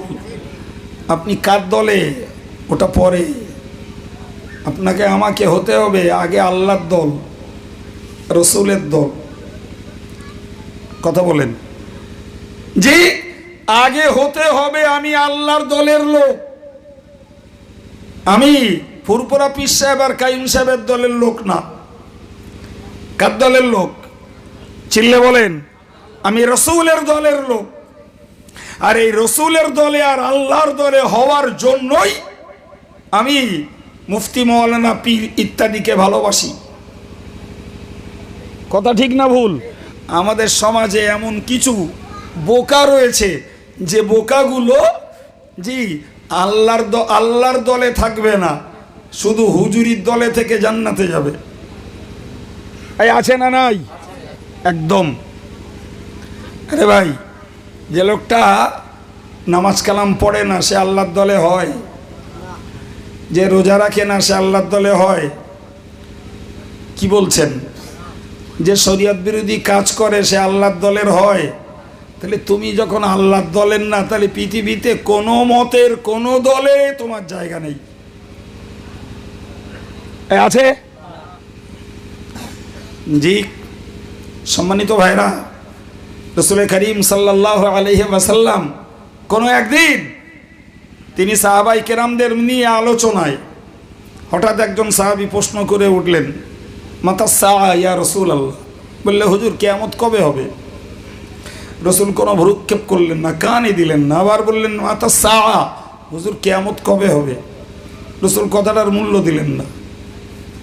আপনি কার দলে ওটা পরে, আপনাকে আমাকে হতে হবে আগে আল্লাহর দল, রসুলের দল। কথা বলেন যে আগে হতে হবে আমি আল্লাহর দলের লোক, আমি ফুরপুরা পীর সাহেব আর কাইম সাহেবের দলের লোক না। কার দলের লোক? চিল্লে বলেন, আমি রসুলের দলের লোক। আর এই রসুলের দলে আর আল্লাহর দলে হওয়ার জন্যই আমি মুফতি মৌলানা পীর ইত্যাদিকে ভালোবাসি। কথা ঠিক না ভুল? আমাদের সমাজে এমন কিছু বোকা রয়েছে যে বোকাগুলো জি আল্লাহর দলে থাকবে না, শুধু হুজুরির দলে থেকে জান্নাতে যাবে। এই আছে না নাই? একদম। আরে ভাই, যে লোকটা নামাজ কালাম পড়ে না সে আল্লাহর দলে হয়, যে রোজা রাখে না সে আল্লাহর দলে হয়? কি বলছেন? যে শরীয়ত বিরোধী কাজ করে সে আল্লাহর দলের হয়? তাহলে তুমি যখন আল্লাহর দলের না, তাহলে পৃথিবীতে কোনো মতের কোনো দলে তোমার জায়গা নেই। আছে জি। সম্মানিত ভাইরা, রাসূল করিম সাল্লাল্লাহু আলাইহি ওয়াসাল্লাম কোনো একদিন তিনি সাহাবাই কেরামদের নিয়ে আলোচনায় হঠাৎ একজন সাহাবী প্রশ্ন করে উঠলেন, মাতাস সাআ ইয়া রাসূলুল্লাহ। বললে, হুজুর কিয়ামত কবে হবে? রসুল কোনো ভ্রুক্ষেপ করলেন না, কানই দিলেন না। আবার বললেন, মাতাস সাআ, হুজুর কিয়ামত কবে হবে? রসুল কথাটার মূল্য দিলেন না।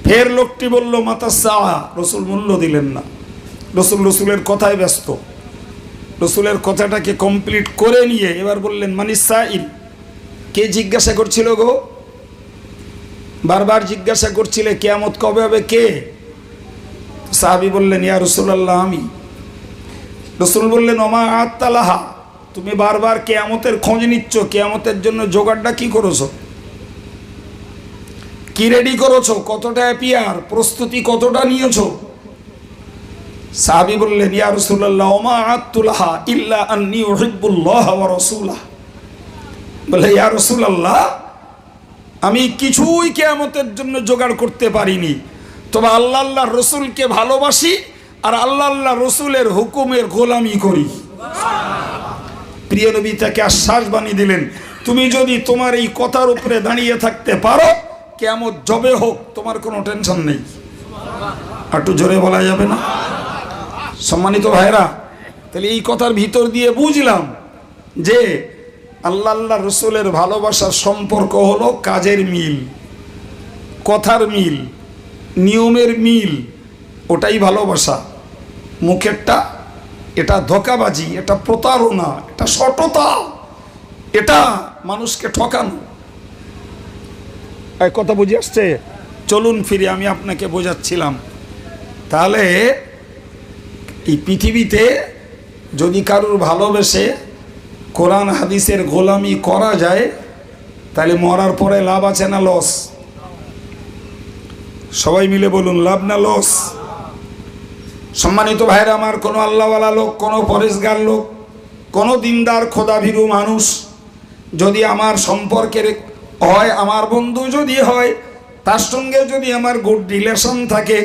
ফের লোকটি বলল, মাতাস সাআ, রসুল মূল্য দিলেন না। রসুলের কথায় ব্যস্ত। রসুলের কথাটাকে কমপ্লিট করে নিয়ে এবার বললেন, মানিস সাইল, কে জিজ্ঞাসা করছিল গো? বারবার জিজ্ঞাসা করছিলে কিয়ামত কবে হবে, কে? সাহাবী বললেন, ইয়া রাসূলুল্লাহ, আমি। রসুল বললেন, ওমা আত্তালাহা, তুমি বারবার কিয়ামতের খোঁজ নিচ্ছ, কিয়ামতের জন্য জোগাড়টা কি করেছো, কি রেডি করেছো, কতটা অ্যাপিয়ার প্রস্তুতি কতটা নিয়েছো? সাহাবী বললেন, ইয়া রাসূলুল্লাহ ওমা আতুলাহা ইল্লা আন্নী উহিব্বুল্লাহ ওয়া রাসূলাহ। বলে, ইয়া রাসূলুল্লাহ, আমি কিছুই কিয়ামতের জন্য জোগাড় করতে পারিনি, তবে আল্লাহ আল্লাহর রসুলকে ভালোবাসি আর আল্লাহ আল্লাহ রসুলের হুকুমের গোলামি করি। প্রিয় নবী তাকে আশ্বাস বানিয়ে দিলেন, তুমি যদি তোমার এই কথার উপরে দাঁড়িয়ে থাকতে পারো, কিয়ামত যবে হোক তোমার কোনো টেনশন নেই। একটু জোরে বলা যাবে না? সম্মানিত ভাইরা, তাহলে এই কথার ভিতর দিয়ে বুঝলাম যে আল্লাহ আল্লাহ রসুলের ভালোবাসার সম্পর্ক হলো কাজের মিল, কথার মিল, নিয়মের মিল, ওটাই ভালোবাসা। মুখেরটা এটা ধোঁকাবাজি, এটা প্রতারণা, এটা সততা, এটা মানুষকে ঠকানো। এই কথা বুঝে আসছে? চলুন ফিরে আমি আপনাকে বোঝাচ্ছিলাম। তাহলে এই পৃথিবীতে যদি কারুর ভালোবেসে কোরআন হাদিসের গোলামি করা যায়, তাহলে মরার পরে লাভ আছে না লস? সবাই মিলে বলুন, লাভ না লস? সম্মানিত ভাইরা আমার, কোনো আল্লাহওয়ালা লোক, কোনো পরেশগার লোক, কোনো দিনদার খোদাভীরু মানুষ যদি আমার সম্পর্কের হয়, আমার বন্ধু যদি হয়, তার সঙ্গে যদি আমার গুড রিলেশন থাকে,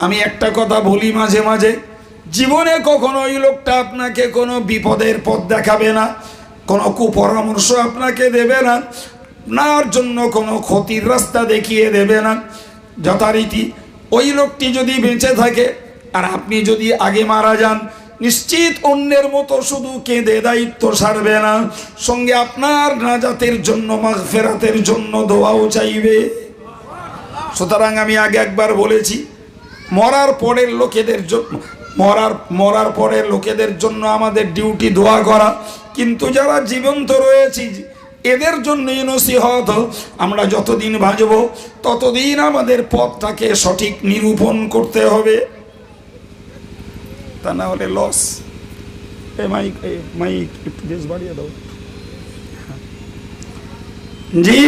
আমি একটা কথা বলি মাঝে মাঝে, জীবনে কখনো ওই লোকটা আপনাকে কোনো বিপদের পথ দেখাবে না, কোনো কুপরামর্শ আপনাকে দেবে না, আপনার জন্য কোনো ক্ষতির রাস্তা দেখিয়ে দেবে না। যথারীতি ওই লোকটি যদি বেঁচে থাকে আর আপনি যদি আগে মারা যান, নিশ্চিত অন্যের মতো শুধু কেঁদে দায়িত্ব সারবে না, সঙ্গে আপনার নাজাতের জন্য, মাগফিরাতের জন্য দোয়াও চাইবে। সুতরাং আমি আগে একবার বলেছি, মরার পরের লোকেদের জন্য, মরার পরের লোকেদের জন্য আমাদের ডিউটি দোয়া করা, কিন্তু যারা জীবন্ত রয়েছি এদের জন্যই নসিহত। আমরা যতদিন বাঁচব ততদিন আমাদের পথটাকে সঠিক নিরূপণ করতে হবে, তা না হলে লস। মাইক একটু বেশ বাড়িয়ে দাও। জি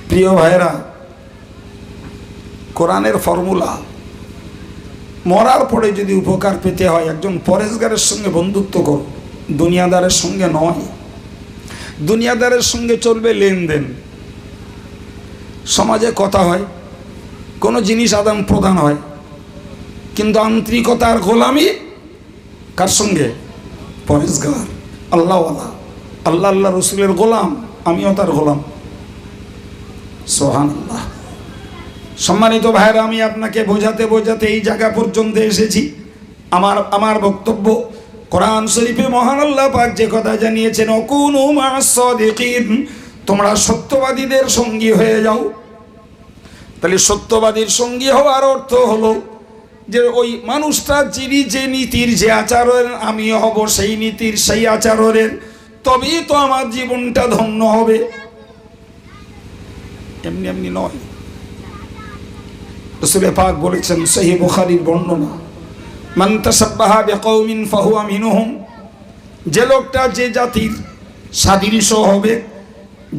প্রিয় ভাইরা, কোরআনের ফর্মুলা, মরার পরে যদি উপকার পেতে হয়, একজন পরেশগারের সঙ্গে বন্ধুত্ব করো, দুনিয়াদারের সঙ্গে নয়। দুনিয়াদারের সঙ্গে চলবে লেনদেন, সমাজে কথা হয়, কোনো জিনিস আদান প্রদান হয়, কিন্তু আন্তরিকতার গোলামি কার সঙ্গে? পরেশগার, আল্লাহওয়ালা, আল্লাহ আল্লাহ রসুলের গোলাম, আমিও তার গোলাম। সুবহানাল্লাহ। সম্মানিত ভাইরা, আমি আপনাকে বোঝাতে বোঝাতে এই জায়গা পর্যন্ত এসেছি। আমার বক্তব্য, কোরআন শরীফে মহান আল্লাহ পাক যে কথা জানিয়েছেন, অকুনু মা'আস সাদিকিন, তোমরা সত্যবাদীদের সঙ্গী হয়ে যাও। তাহলে সত্যবাদীর সঙ্গী হওয়ার অর্থ হলো যে ওই মানুষটা যিনি যে নীতির, যে আচরণ, আমিও হব সেই নীতির, সেই আচরণের, তবেই তো আমার জীবনটা ধন্য হবে। এমনি এমনি নয়। রাসূল পাক বলেছেন, সহিহ বুখারীর বর্ণনা, মান তাসাব্বাহা বিকওমিন ফাহুয়া মিনহুম, যে লোকটা যে জাতির সাদৃশ্য হবে,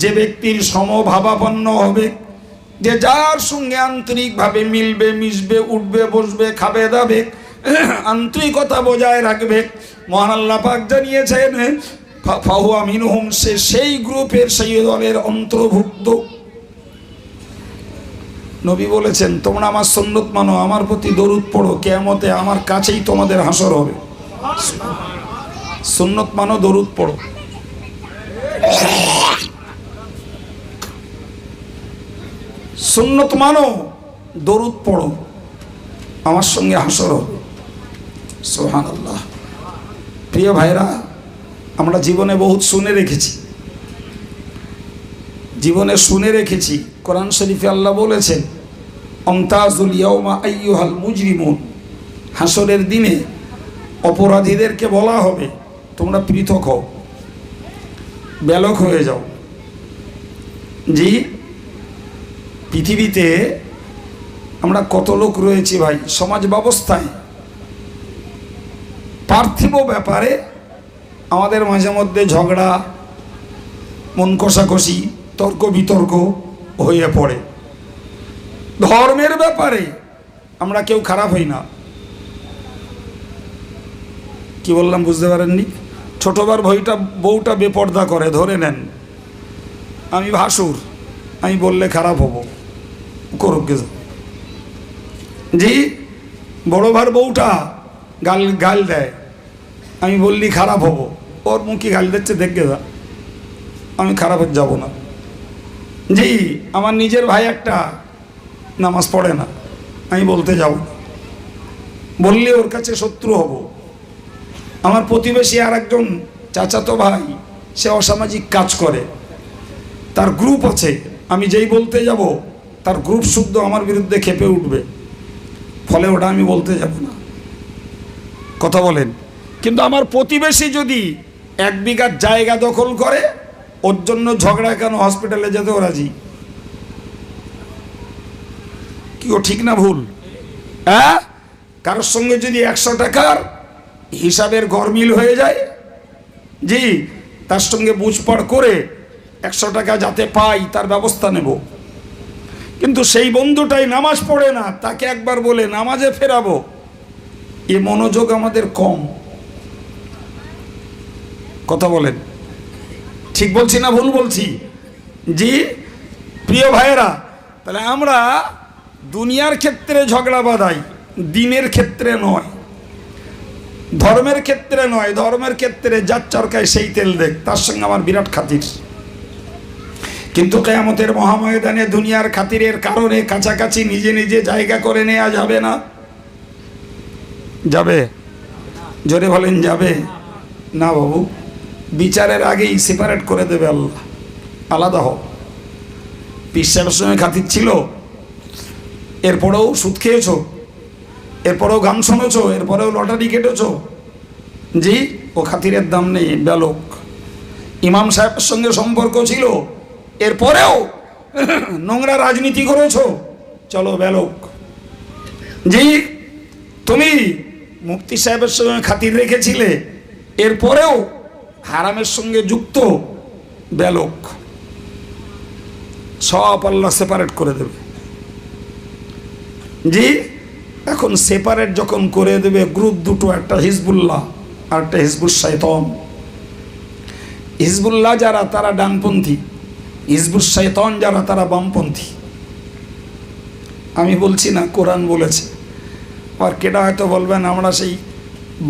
যে ব্যক্তির সমভাবাপন্ন হবে, যে যার সঙ্গে আন্তরিকভাবে মিলবে, মিশবে, উঠবে, বসবে, খাবে দাবে, আন্তরিকতা বজায় রাখবে, মহান আল্লাহ পাক জানিয়েছেন ফাহুয়া মিনহুম, সে সেই গ্রুপের, সেই দলের অন্তর্ভুক্ত। নবী বলেছেন, তোমরা আমার সুন্নত মানো, আমার প্রতি দরুদ পড়ো, কিয়ামতে আমার কাছেই তোমাদের হাসর হবে। সুন্নত মানো, দরুদ পড়ো। সুন্নত মানো, দরুদ পড়ো, আমার সঙ্গে হাসর হবে। সুবহানাল্লাহ। প্রিয় ভাইরা, আমরা জীবনে বহুত শুনে রেখেছি, কোরআন শরীফে আল্লাহ বলেছেন, আমতাজুল ইয়াউমা আইয়ুহাল মুজরিমুন, হাসরের দিনে অপরাধীদেরকে বলা হবে, তোমরা পৃথক হও, ব্যালক হয়ে যাও। জি, পৃথিবীতে আমরা কত লোক রয়েছি ভাই, সমাজ ব্যবস্থায়, পার্থিব ব্যাপারে আমাদের মাঝে মধ্যে ঝগড়া, মন কষাকষি, তর্ক বিতর্ক হয়ে পড়ে। ধর্মের ব্যাপারে আমরা কেউ খারাপ হই না। কি বললাম বুঝতে পারেননি? ছোটবার বউটা বেপর্দা করে, ধরে নেন আমি ভাসুর, আমি বললে খারাপ হব, করুক গে। জি, বড় ভার বউটা গাল দেয়, আমি বললি খারাপ হব, ওর মুখে গাল দিচ্ছে, দেখে যা, আমি খারাপ হয়ে যাব না। জি, আমার নিজের ভাই একটা নামাজ পড়ে না, আমি বলতে যাব না, বললে ওর কাছে শত্রু হব। আমার প্রতিবেশী আর একজন চাচাতো ভাই, সে অসামাজিক কাজ করে, তার গ্রুপ আছে, আমি যেই বলতে যাব তার গ্রুপ শুদ্ধ আমার বিরুদ্ধে খেপে উঠবে, ফলে ওটা আমি বলতে যাব না। কথা বলেন? কিন্তু আমার প্রতিবেশী যদি 1 বিঘা জায়গা দখল করে, ওর জন্য ঝগড়া কেন, হসপিটালে যেতেও রাজি। কি ও ঠিক না ভুল? হ্যাঁ, কারোর সঙ্গে যদি 100 টাকার হিসাবের গরমিল হয়ে যায়, জি, তার সঙ্গে বুঝপড় করে 100 টাকা যাতে পাই তার ব্যবস্থা নেব। কিন্তু সেই বন্ধুটাই নামাজ পড়ে না, তাকে একবার বলে নামাজে ফেরাবো, এ মনোযোগ আমাদের কম। কথা বলেন? ঠিক বলছি না ভুল বলছি? জি প্রিয় ভাইয়েরা, তাহলে আমরা দুনিয়ার ক্ষেত্রে ঝগড়া বাঁধাই, দিনের ক্ষেত্রে নয়, ধর্মের ক্ষেত্রে নয়। ধর্মের ক্ষেত্রে যার চরকায় সেই তেল দেখ, তার সঙ্গে আমার বিরাট খাতির। কিন্তু কিয়ামতের মহাময়দানে দুনিয়ার খাতিরের কারণে কাছাকাছি নিজে নিজে জায়গা করে নেওয়া যাবে না। যাবে? জোরে বলেন যাবে না? বাবু, বিচারের আগেই সেপারেট করে দেবে আল্লাহ, আলাদা হোক। পীর সাহেবের সঙ্গে খাতির ছিল, এরপরেও সুদ খেয়েছ, এরপরেও গান শুনেছ, এরপরেও লটারি কেটেছ, জি, ও খাতিরের দাম নেই, ব্যালক। ইমাম সাহেবের সঙ্গে সম্পর্ক ছিল, এরপরেও নোংরা রাজনীতি করেছ, চলো ব্যালক। জি, তুমি মুফতি সাহেবের সঙ্গে খাতির রেখেছিলে, এরপরেও হারামের সঙ্গে যুক্ত, ব্যালক। সব আল্লাহ সেপারেট করে দেবে। জি, এখন সেপারেট যখন করে দেবে, গ্রুপ দুটো, একটা হিজবুল্লাহ আর একটা হিজবুল শায়তান। হিজবুল্লাহ যারা তারা ডানপন্থী, হিজবুল শায়তান যারা তারা বামপন্থী। আমি বলছি না, কোরআন বলেছে। আর কেটা হয়তো বলবেন আমরা সেই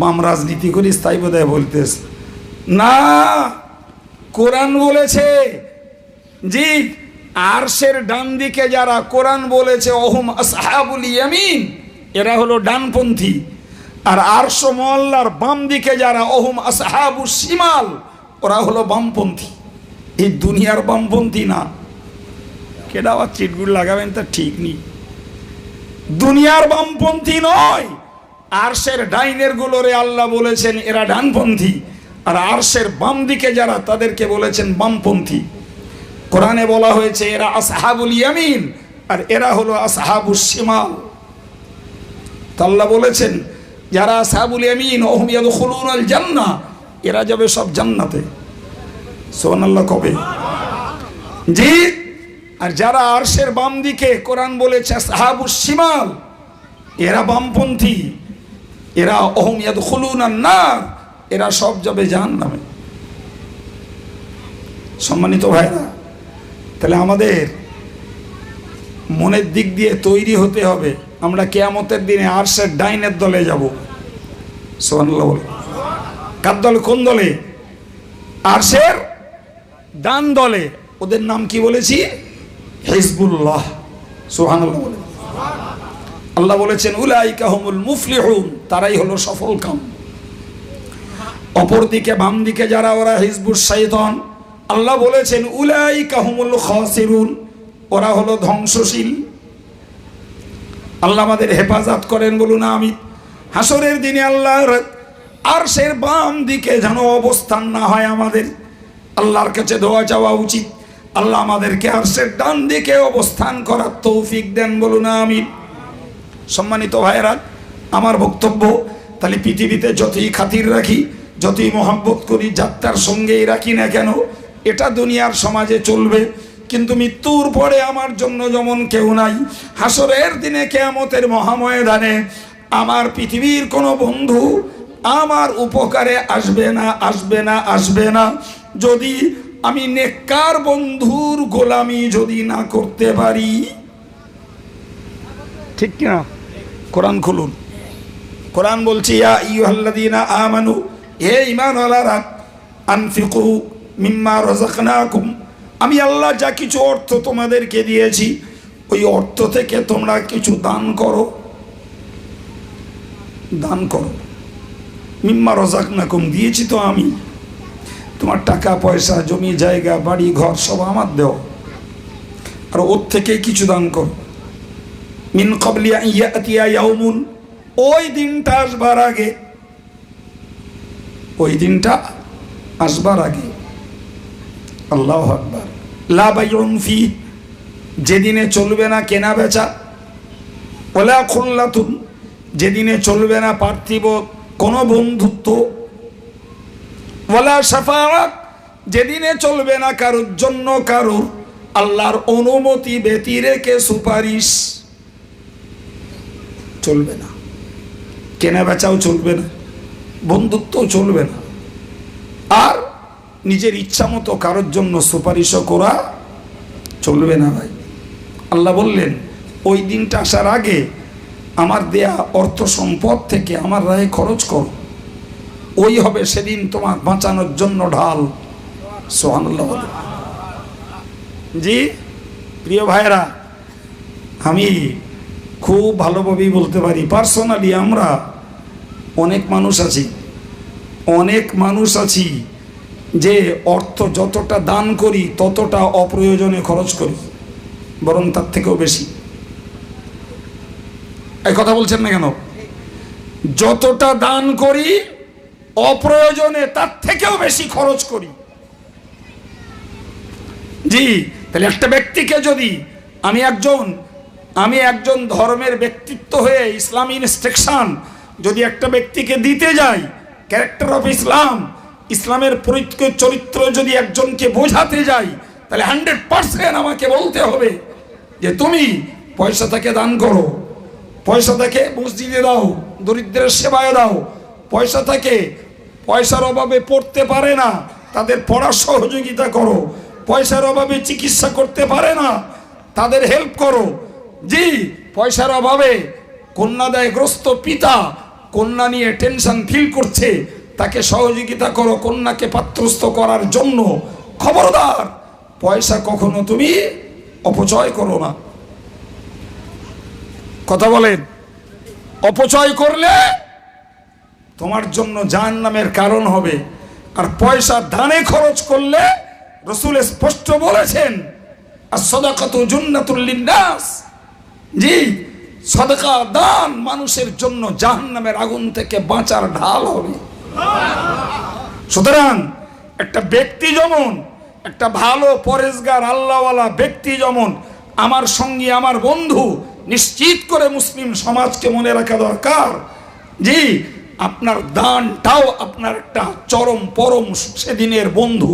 বাম রাজনীতি করি, তাই বোধহয় বলতেছে না, কোরআন বলেছে। জি, আরশের ডান দিকে যারা, কোরআন বলেছে ওহুম আসহাবুল ইয়ামিন, এরা হলো ডানপন্থী। আর আরশ মহল্লার বাম দিকে যারা, ওহুম আসহাবুস শিমাল, ওরা হলো বামপন্থী। এই দুনিয়ার বামপন্থী না। কেডা আবার চিটগুড় লাগাবেন তা ঠিক নেই, দুনিয়ার বামপন্থী নয়। আরশের ডাইনের গুলোরে আল্লাহ বলেছেন এরা ডানপন্থী, আর আরশের বাম দিকে যারা, তাদেরকে বলেছেন বামপন্থী। কোরআনে বলা হয়েছে এরা আসহাবুল ইয়ামিন, আর এরা হলো আসহাবুস শিমাল। আল্লাহ বলেছেন যারা আসহাবুল ইয়ামিন ওহুম ইয়াদখুলুনাল জান্নাহ, এরা যাবে সব জান্নাতে। সুবহানাল্লাহ কবে? জি, আর যারা আরশের বাম দিকে, কোরআন বলেছে আসহাবুস শিমাল, এরা বামপন্থী, এরা ওহুম ইয়াদখুলুনান নার, এরা সব যাবে জাহান্নামে। সম্মানিত ভাইরা, তাহলে আমাদের মনের দিক দিয়ে তৈরি হতে হবে, আমরা কিয়ামতের দিনে আরশের ডাইনের দলে যাব। সুবহানাল্লাহ বলে। কার দলে? কোন দলে? আরশের ডান দলে। ওদের নাম কি বলেছি? হিজবুল্লাহ। সুবহানাল্লাহ বলে। আল্লাহ বলেছেন উলাইকা হুমুল মুফলিহুন, তারাই হলো সফল কাম। অপরদিকে বাম দিকে যারা, ওরা হিজবুস শায়তান। আল্লাহ বলেছেন উলাইকা হুমুল খাসিরুন, ওরা হলো ধ্বংসশীল। আল্লাহ আমাদের হেফাজত করেন, বলুন আমিন। হাসরের দিনে আল্লাহর আরশের বাম দিকে যেন অবস্থান না হয় আমাদের, আল্লাহর কাছে দোয়া চাওয়া উচিত, আল্লাহ আমাদেরকে আরশের ডান দিকে অবস্থান করার তৌফিক দেন, বলুন আমিন। সম্মানিত ভাইয়েরা, আমার বক্তব্য, তাহলে পৃথিবীতে যতই খাতির রাখি, যতই মহব্বত করি, যাত্রার সঙ্গেই রাখি না কেন, এটা দুনিয়ার সমাজে চলবে, কিন্তু মৃত্যুর পরে আমার জন্য যেমন কেউ নাই, হাসরের দিনে কিয়ামতের মহাময়দানে আমার পৃথিবীর কোনো বন্ধু আমার উপকারে আসবে না, আসবে না, আসবে না, যদি আমি নেককার বন্ধুর গোলামি যদি না করতে পারি। ঠিক কিনা? কোরআন খুলুন, কোরআন বলছে ইয়া আইয়ুহাল্লাযীনা আমানু, হে ঈমানওয়ালারা, আনফিকু মিম্মা রাযাকনাকুম, আমি আল্লাহ যা কিছু অর্থ তোমাদেরকে দিয়েছি ওই অর্থ থেকে তোমরা কিছু দান করো, দান করো। মিম্মা রাযাকনাকুম দিয়েছি তো আমি, তোমার টাকা পয়সা জমি জায়গা বাড়ি ঘর সব আমার দেও, আর ওর থেকে কিছু দান করো। মিন ক্বাবলি আন ইয়াতিয়া ইয়াউমুন, ওই দিনটা আসবার আগে, ওই দিনটা আসবার আগে, আল্লাহু আকবার, লা বাইউন ফি, যেদিনে চলবে না কেনা বেচা, ওয়ালা খুল্লাতুন, যেদিনে চলবে না পার্থিব কোনো বন্ধুত্ব, ওয়ালা শাফাআত, যেদিনে চলবে না কারোর জন্য কারোর আল্লাহর অনুমতি ব্যতি রেখে সুপারিশ, চলবে না, কেনা বেচাও চলবে না, বন্ধুত্বও চলবে না, আর নিজের ইচ্ছা মতো কারোর জন্য সুপারিশও করা চলবে না ভাই। আল্লাহ বললেন ওই দিনটা আসার আগে আমার দেয়া অর্থ সম্পদ থেকে আমার রায়ে খরচ করো, ওই হবে সেদিন তোমার বাঁচানোর জন্য ঢাল। সুবহানাল্লাহ। জি প্রিয় ভাইরা, আমি খুব ভালোভাবেই বলতে পারি, পার্সোনালি আমরা অনেক মানুষ আছি যে অর্থ যতটা দান করি ততটা অপ্রয়োজনে খরচ করি, বরং তার থেকেও বেশি। এই কথা বলছেন না কেন? যতটা দান করি অপ্রয়োজনে তার থেকেও বেশি খরচ করি। জি, তাহলে একটা ব্যক্তিকে যদি আমি একজন ধর্মের ব্যক্তিত্ব হয়ে ইসলামী ইনস্ট্রাকশন যদি একটা ব্যক্তিকে দিতে যাই, ক্যারেক্টার অফ ইসলাম, ইসলামের চরিত্র যদি একজনকে বোঝাতে যাই, তাহলে 100% আমাকে বলতে হবে যে তুমি পয়সা থেকে দান করো, পয়সা থেকে মসজিদে দাও, দরিদ্রের সেবায় দাও, পয়সা থেকে পয়সার অভাবে পড়তে পারে না তাদের পড়ার সহযোগিতা করো, পয়সার অভাবে চিকিৎসা করতে পারে না তাদের হেল্প করো। জি, পয়সার অভাবে কন্যাদায়গ্রস্ত পিতা কন্যা নিয়ে টেনশন ফিল করছে, তাকে সহযোগিতা করো কন্যাকে পাত্রস্থ করার জন্য। খবরদার, পয়সা কখনো তুমি অপচয় করো না। কথা বলেন, অপচয় করলে তোমার জন্য জাহান্নামের কারণ হবে। আর পয়সা দানে খরচ করলে রাসূল স্পষ্ট বলেছেন, as-সাদাকাতু জান্নাতুল লিন-নাস। জি, সাদাকা দান মানুষের জন্য জাহান্নামের আগুন থেকে বাঁচার ঢাল হবে। সুতরাং একটা ব্যক্তি যেমন, একটা ভালো পরেজগার আল্লাহওয়ালা ব্যক্তি যেমন আমার সঙ্গী, আমার বন্ধু, নিশ্চিত করে মুসলিম সমাজকে মনে রাখা দরকার, জি আপনার দানটাও আপনার একটা চরম পরম সেদিনের বন্ধু।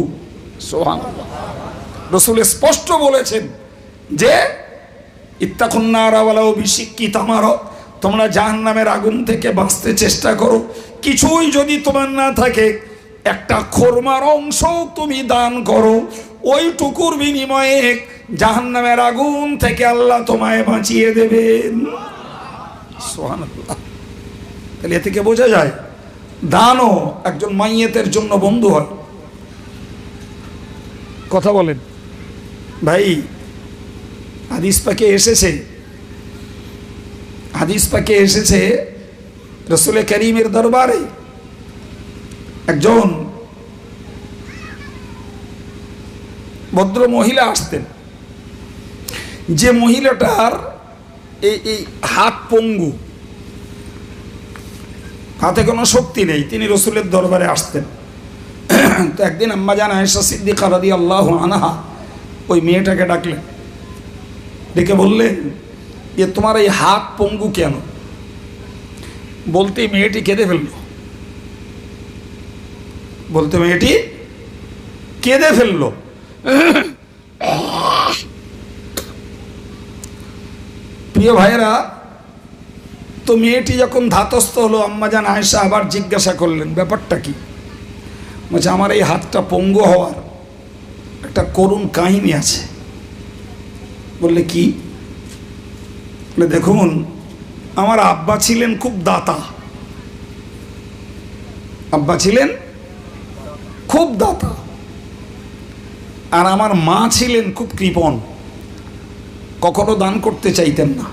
সুবহানাল্লাহ। রাসূল স্পষ্ট বলেছেন যে ইত্তাকুন নারা ওয়ালাউ বিশিক্কি তামারা, তোমরা জাহান্নামের আগুন থেকে বাঁচতে চেষ্টা করো। কিছুই যদি তোমার না থাকে, একটা খোরমার অংশ তুমি দান করো, ওইটুকুর বিনিময়ে জাহান্নামের আগুন থেকে আল্লাহ তোমায় বাঁচিয়ে দেবেন। সুবহানাল্লাহ। তাহলে এ থেকে বোঝা যায় দানও একজন মাইয়েতের জন্য বন্ধু হয়। কথা বলেন ভাই। হাদিস পাকে এসেছে রাসূল করিমের দরবারে একজন ভদ্র মহিলা আসতেন, যে মহিলাটার এই হাত পঙ্গু, হাতে কোনো শক্তি নেই, তিনি রাসূলের দরবারে আসতেন। তো একদিন আম্মা জান আয়েশা সিদ্দিকা রাদিয়াল্লাহু আনহা ওই মেয়েটাকে ডাকলেন, ডেকে বললেন যে তোমার এই হাত পঙ্গু কেন? বলতেই মেয়েটি কেঁদে ফেলল। বলতে মেয়েটি কেঁদে ফেললো। প্রিয় ভাইয়েরা, তো মেয়েটি যখন ধাতস্থ হলো, আম্মাজান আয়েশা আবার জিজ্ঞাসা করলেন ব্যাপারটা কি। বলছে আমার এই হাতটা পঙ্গু হওয়ার একটা করুণ কাহিনী আছে। বললে কি? বলে দেখুন, আমার আব্বা ছিলেন খুব দাতা, আব্বা ছিলেন খুব দাতা, আর আমার মা ছিলেন খুব কৃপণ, কখনো দান করতে চাইতেন না।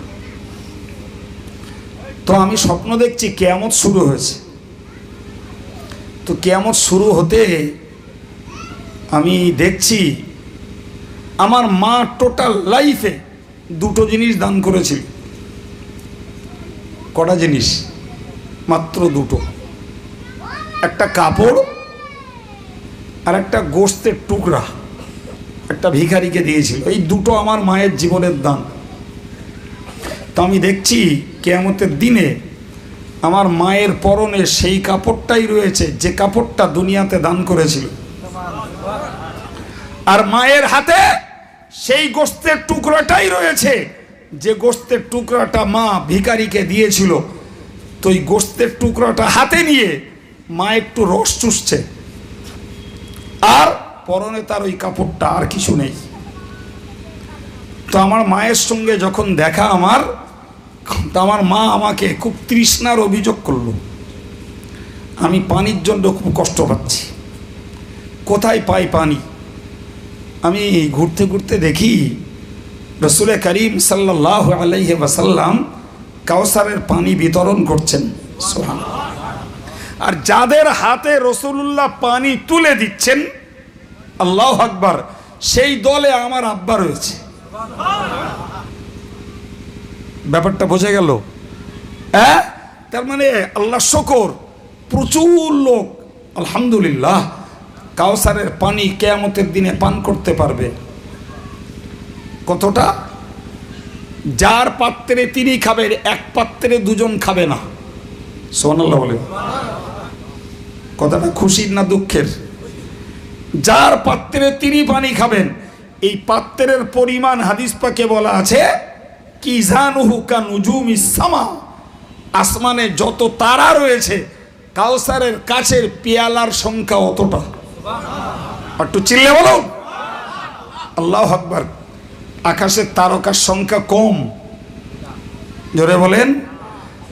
তো আমি স্বপ্ন দেখছি কিয়ামত শুরু হয়েছে। তো কিয়ামত শুরু হতে আমি দেখছি আমার মা টোটাল লাইফে দুটো জিনিস দান করেছিল। কটা জিনিস? মাত্র দুটো। একটা কাপড় আর একটা গোশতের টুকরা একটা ভিখারিকে দিয়েছিল। এই দুটো আমার মায়ের জীবনের দান। তো আমি দেখছি কিয়ামতের দিনে আমার মায়ের পরনে সেই কাপড়টাই রয়েছে যে কাপড়টা দুনিয়াতে দান করেছিল, আর মায়ের হাতে সেই গোশতের টুকরাটাই রয়েছে যে গোশতের টুকরাটা মা ভিখারিকে দিয়েছিল। তো এই গোশতের টুকরাটা হাতে নিয়ে মা একটু রস চুষছে, আর পরনে তার ওই কাপড়টা, আর কিছু নেই। তো আমার মায়ের সঙ্গে যখন দেখা আমার, তো আমার মা আমাকে খুব তৃষ্ণার অভিযোগ করলো। আমি পানির জন্য খুব কষ্ট পাচ্ছি, কোথায় পাই পানি? আমি ঘুরতে ঘুরতে দেখি রসুল করিম সাল্লাল্লাহু আলাইহি ওয়াসাল্লাম কাউসারের পানি বিতরণ করছেন। সুবহানাল্লাহ। আর যাদের হাতে রসুলুল্লাহ পানি তুলে দিচ্ছেন, আল্লাহু আকবার, সেই দলে আমার আব্বা রয়েছে। ব্যাপারটা বোঝা গেল? হ্যাঁ, তার মানে আল্লাহ শুকর, প্রচুর লোক আলহামদুলিল্লাহ কাউসারের পানি কিয়ামতের দিনে পান করতে পারবে। কতটা? যার পাত্রে তিনি খাবেন, এক পাত্রে দুজন খাবে না। সুবহানাল্লাহ বলে। কথাটা খুশির না দুঃখের? যার পাত্রে তিনি পানি খাবেন, এই পাত্রের পরিমাণ হাদিস পাকে বলা আছে কি জানুহু কানুজুমিস সামা, আসমানে যত তারা রয়েছে কাউসারের কাছের পেয়ালার সংখ্যা অতটা। একটু চিল্লে বলুন আল্লাহু আকবার। আকাশের তারকার সংখ্যা কম, জোরে বলেন।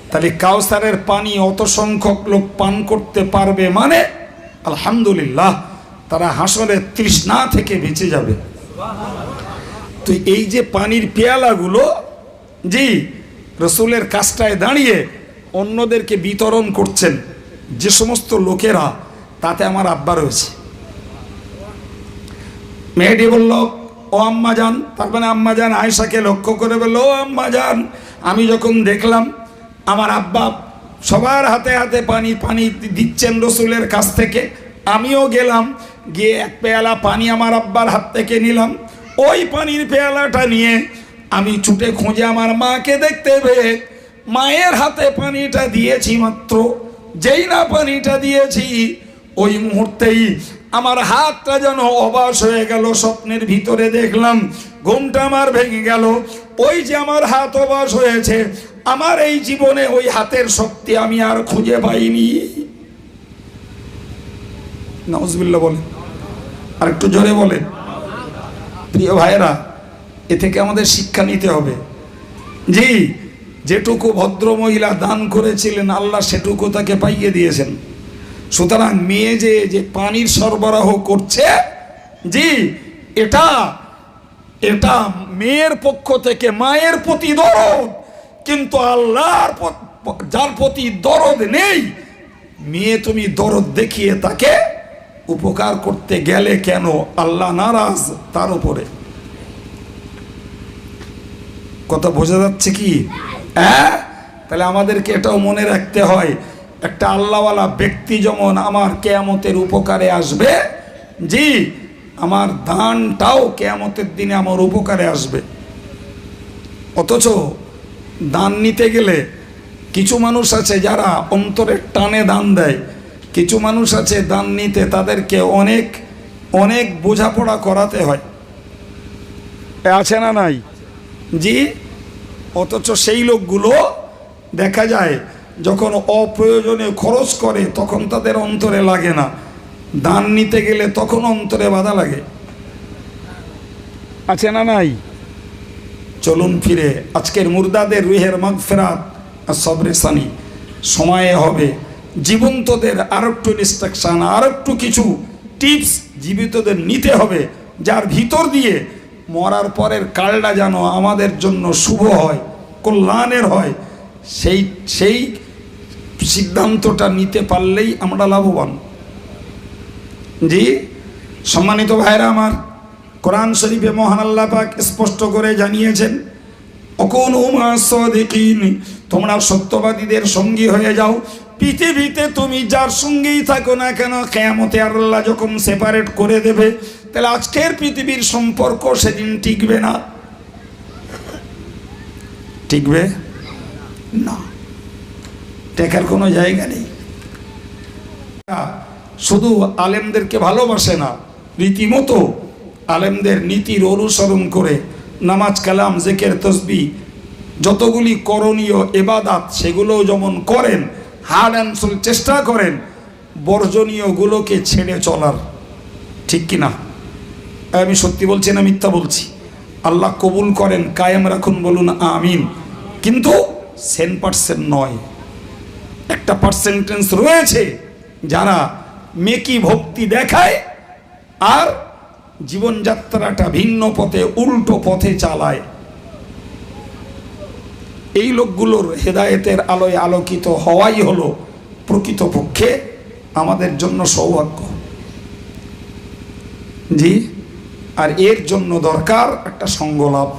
তাহলে কাউসারের পানি অত সংখ্যক লোক পান করতে পারবে মানে আলহামদুলিল্লাহ, তারা হাসরের তৃষ্ণা থেকে বেঁচে যাবে। তো এই যে পানির পেয়ালাগুলো, জি, রসুলের কাছটায় দাঁড়িয়ে অন্যদেরকে বিতরণ করছেন যে সমস্ত লোকেরা, তাতে আমার আব্বা রয়েছে। মেয়েটি বলল ও আম্মা যান, তার মানে আম্মা যান আয়েশাকে লক্ষ্য করে বলল, ও আম্মা যান, আমি যখন দেখলাম আমার আব্বা সবার হাতে হাতে পানি পানি দিচ্ছেন রসুলের কাছ থেকে, আমিও গেলাম, গিয়ে এক পেয়ালা পানি আমার আব্বার হাত থেকে নিলাম। ওই পানির পেয়ালাটা নিয়ে আমি ছুটে খুঁজে আমার মাকে দেখতে পেয়ে মায়ের হাতে পানিটা দিয়েছি। মাত্র যেই না পানিটা দিয়েছি, ওই মুহূর্তেই আমার হাতটা যেন অবাস হয়ে গেল। স্বপ্নের ভিতরে দেখলাম, ঘুমটা আমার ভেঙে গেল। ওই যে আমার হাত অবাস হয়েছে, আমার এই জীবনে ওই হাতের শক্তি আমি আর খুঁজে পাইনি। নাউজুবিল্লাহ বলেন, আর একটু জোরে বলেন। প্রিয় ভাইয়েরা, এ থেকে আমাদের শিক্ষা নিতে হবে। জি, যেটুকু ভদ্র মহিলা দান করেছিলেন আল্লাহ সেটুকু তাকে পাইয়ে দিয়েছেন। সুতরাং মেয়ে যে পানির সরবরাহ করছে, জি, এটা এটা মেয়ের পক্ষ থেকে মায়ের প্রতি দরদ, কিন্তু আল্লাহর যার প্রতি দরদ নেই, মেয়ে তুমি দরদ দেখিয়ে তাকে উপকার করতে গেলে কেন? আল্লাহ নারাজ তার উপরে। কথা বোঝা যাচ্ছে কি? হ্যাঁ, তাহলে আমাদেরকে এটাও মনে রাখতে হয়, একটা আল্লাহওয়ালা ব্যক্তি যেমন আমার কিয়ামতের উপকারে আসবে, জি, আমার দানটাও কিয়ামতের দিনে আমার উপকারে আসবে। অথচ দান নিতে গেলে কিছু মানুষ আছে যারা অন্তরের টানে দান দেয়, কিছু মানুষ আছে দান নিতে তাদেরকে অনেক অনেক বোঝাপড়া করাতে হয়, আছে না নাই? জি। অথচ সেই লোকগুলো দেখা যায় যখন অপ্রয়োজনে খরচ করে তখন তাদের অন্তরে লাগে না, দান নিতে গেলে তখন অন্তরে বাধা লাগে, আছে না নাই? চলুন ফিরে আজকের মুর্দাদের রুহের মাগফিরাত আর সবরে সানি সময়ে হবে। জীবন্তদের আরেকটু ইনস্ট্রাকশন, আরেকটু কিছু টিপস জীবিতদের নিতে হবে, যার ভিতর দিয়ে মরার পরের কালটা যেন আমাদের জন্য শুভ হয়, কল্যাণের হয়। সেই সেই সিদ্ধান্তটা নিতে পারলেই আমরা লাভবান। জি সম্মানিত ভাইরা আমার, কোরআন শরীফে মহান আল্লাহ পাক স্পষ্ট করে জানিয়েছেন, অকুনু মা'আস সাদিকিন, তোমরা সত্যবাদীদের সঙ্গী হয়ে যাও। পৃথিবীতে তুমি যার সঙ্গেই থাকো না কেন, কিয়ামতে আল্লাহ যখন সেপারেট করে দেবে, তাহলে আজকের পৃথিবীর সম্পর্ক সেদিন টিকবে না, টিকবে না, টেকার কোনো জায়গা নেই। শুধু আলেমদেরকে ভালোবাসে না, রীতিমতো আলেমদের নীতির অনুসরণ করে নামাজ কালাম জিকির তাসবিহ যতগুলি করণীয় ইবাদত সেগুলোও যেমন করেন, হার্ড অ্যান্ড সোল চেষ্টা করেন বর্জনীয়গুলোকে ছেড়ে চলার, ঠিক কিনা? আমি সত্যি বলছি না মিথ্যা বলছি? আল্লাহ কবুল করেন, কায়েম রাখুন, বলুন আমিন। কিন্তু 10% নয়, একটা পার্সেন্টেজ রয়েছে যারা মেকি ভক্তি দেখায় আর জীবনযাত্রাটা ভিন্ন পথে, উল্টো পথে চালায়। এই লোকগুলোর হেদায়েতের আলোয় আলোকিত হওয়াই হলো প্রকৃতপক্ষে আমাদের জন্য সৌভাগ্য। জি। আর এর জন্য দরকার একটা সঙ্গলাভ,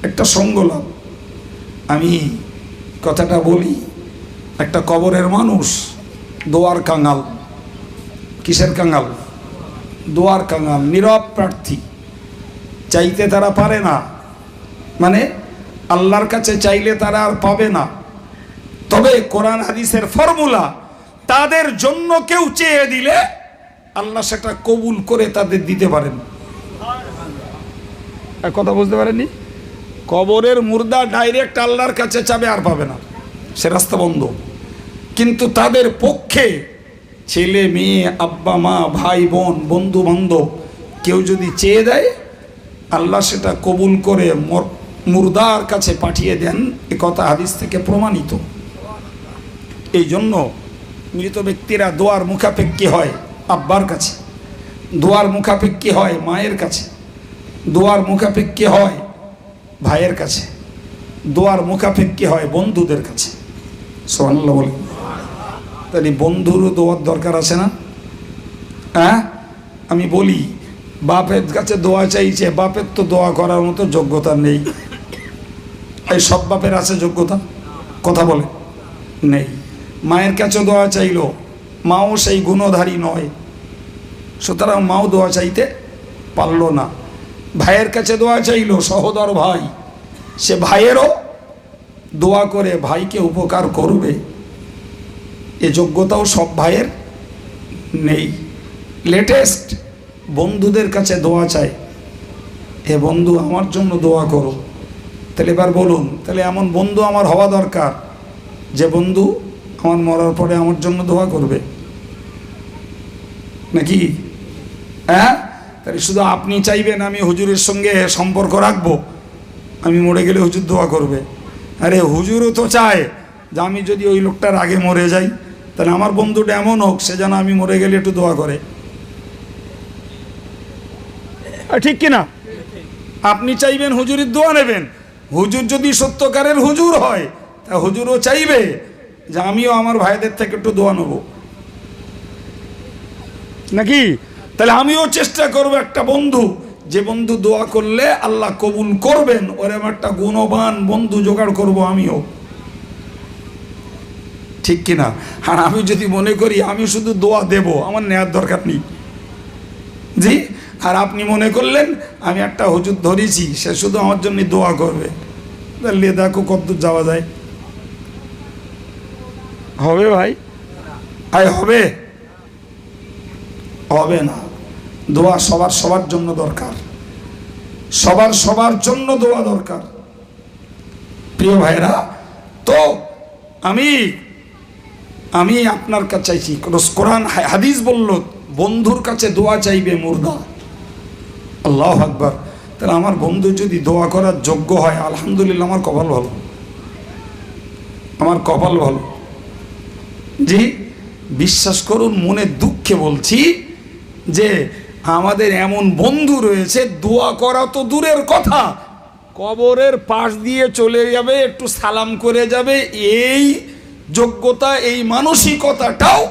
একটা সঙ্গলাভ। আমি কথাটা বলি, একটা কবরের মানুষ দোয়ার কাঙাল। কিসের কাঙাল? দোয়ার কাঙাল, নীরব প্রার্থী। চাইতে তারা পারে না, মানে আল্লাহর কাছে চাইলে তারা আর পাবে না। তবে কোরআন হাদিসের ফর্মুলা, তাদের জন্য কেউ চেয়ে দিলে আল্লাহ সেটা কবুল করে তাদের দিতে পারেন। কথা বুঝতে পারেননি? কবরের মুর্দা ডাইরেক্ট আল্লাহর কাছে চাবে আর পাবে না, সে রাস্তা বন্ধ। কিন্তু তাদের পক্ষে ছেলে মেয়ে, আব্বা মা, ভাই বোন, বন্ধু বান্ধব কেউ যদি চেয়ে দেয়, আল্লাহ সেটা কবুল করে মুর্দার কাছে পাঠিয়ে দেন। এ কথা হাদিস থেকে প্রমাণিত। এই জন্য মৃত ব্যক্তিরা দোয়ার মুখাপেক্ষী হয় আব্বার কাছে, দোয়ার মুখাপেক্ষী হয় মায়ের কাছে, দোয়ার মুখাপেক্ষী হয় ভাইয়ের কাছে, দোয়ার মুখাপেক্ষী হয় বন্ধুদের কাছে। সুবহানাল্লাহ বলে। তাহলে বন্ধুরও দোয়ার দরকার আছে না? হ্যাঁ, আমি বলি, বাপের কাছে দোয়া চাইছে, বাপের তো দোয়া করার মতো যোগ্যতা নেই। এই সব বাপের আছে যোগ্যতা? কথা বলে নেই। মায়ের কাছে দোয়া চাইলো, মাও সেই গুণধারী নয়, সুতরাং মাও দোয়া চাইতে পারল না। ভাইয়ের কাছে দোয়া চাইলো, সহোদর ভাই, সে ভাইয়েরও দোয়া করে ভাইকে উপকার করবে, এ যোগ্যতাও সব ভাইয়ের নেই। লেটেস্ট বন্ধুদের কাছে দোয়া চাই, হে বন্ধু আমার জন্য দোয়া করো। তাহলে এবার বলুন, তাহলে এমন বন্ধু আমার হওয়া দরকার যে বন্ধু আমার মরার পরে আমার জন্য দোয়া করবে, নাকি? হ্যাঁ, তাহলে শুধু আপনি চাইবেন আমি হুজুরের সঙ্গে সম্পর্ক রাখবো, আমি মরে গেলে হুজুর দোয়া করবে? আরে হুজুরও তো চায় যে আমি যদি ওই লোকটার আগে মরে যাই, তাহলে আমার বন্ধুটা এমন হোক সে যেন আমি মরে গেলে একটু দোয়া করে, ঠিক কিনা? আপনি চাইবেন হুজুরের দোয়া নেবেন, হুজুর যদি সত্যকারের হুজুর হয় তা হুজুরও চাইবে যে আমিও আমার ভাইদের থেকে একটু দোয়া নেব, নাকি? তাহলে আমিও চেষ্টা করব একটা বন্ধু, যে বন্ধু দোয়া করলে আল্লাহ কবুল করবেন, ওরকম একটা গুণবান বন্ধু জোগাড় করব আমিও, ঠিক কিনা? আর আমি যদি মনে করি আমি শুধু দোয়া দেব, আমার নেওয়ার দরকার নেই, জি। আর আপনি মনে করলেন আমি একটা হুজুর ধরেছি, সে শুধু আমার জন্য দোয়া করবে, তাহলে দেখো কতদূর যাওয়া যায়, হবে ভাই? হবে? হবে না। দোয়া সবার জন্য দরকার, সবার জন্য দোয়া দরকার। প্রিয় ভাইরা, তো আমি আপনার কাছে চাইছি, কোরআন হাদিস বলল বন্ধুর কাছে দোয়া চাইবে মুর্দা। আল্লাহু আকবার। তাহলে আমার বন্ধু যদি দোয়া করার যোগ্য হয়, আলহামদুলিল্লাহ, আমার কপাল ভালো, আমার কপাল ভালো। জি, বিশ্বাস করুন, মনে দুঃখে বলছি যে আমাদের এমন বন্ধু রয়েছে, দোয়া করা তো দূরের কথা, কবরের পাশ দিয়ে চলে যাবে, একটু সালাম করে যাবে, এই যোগ্যতা, এই মানসিকতাটাও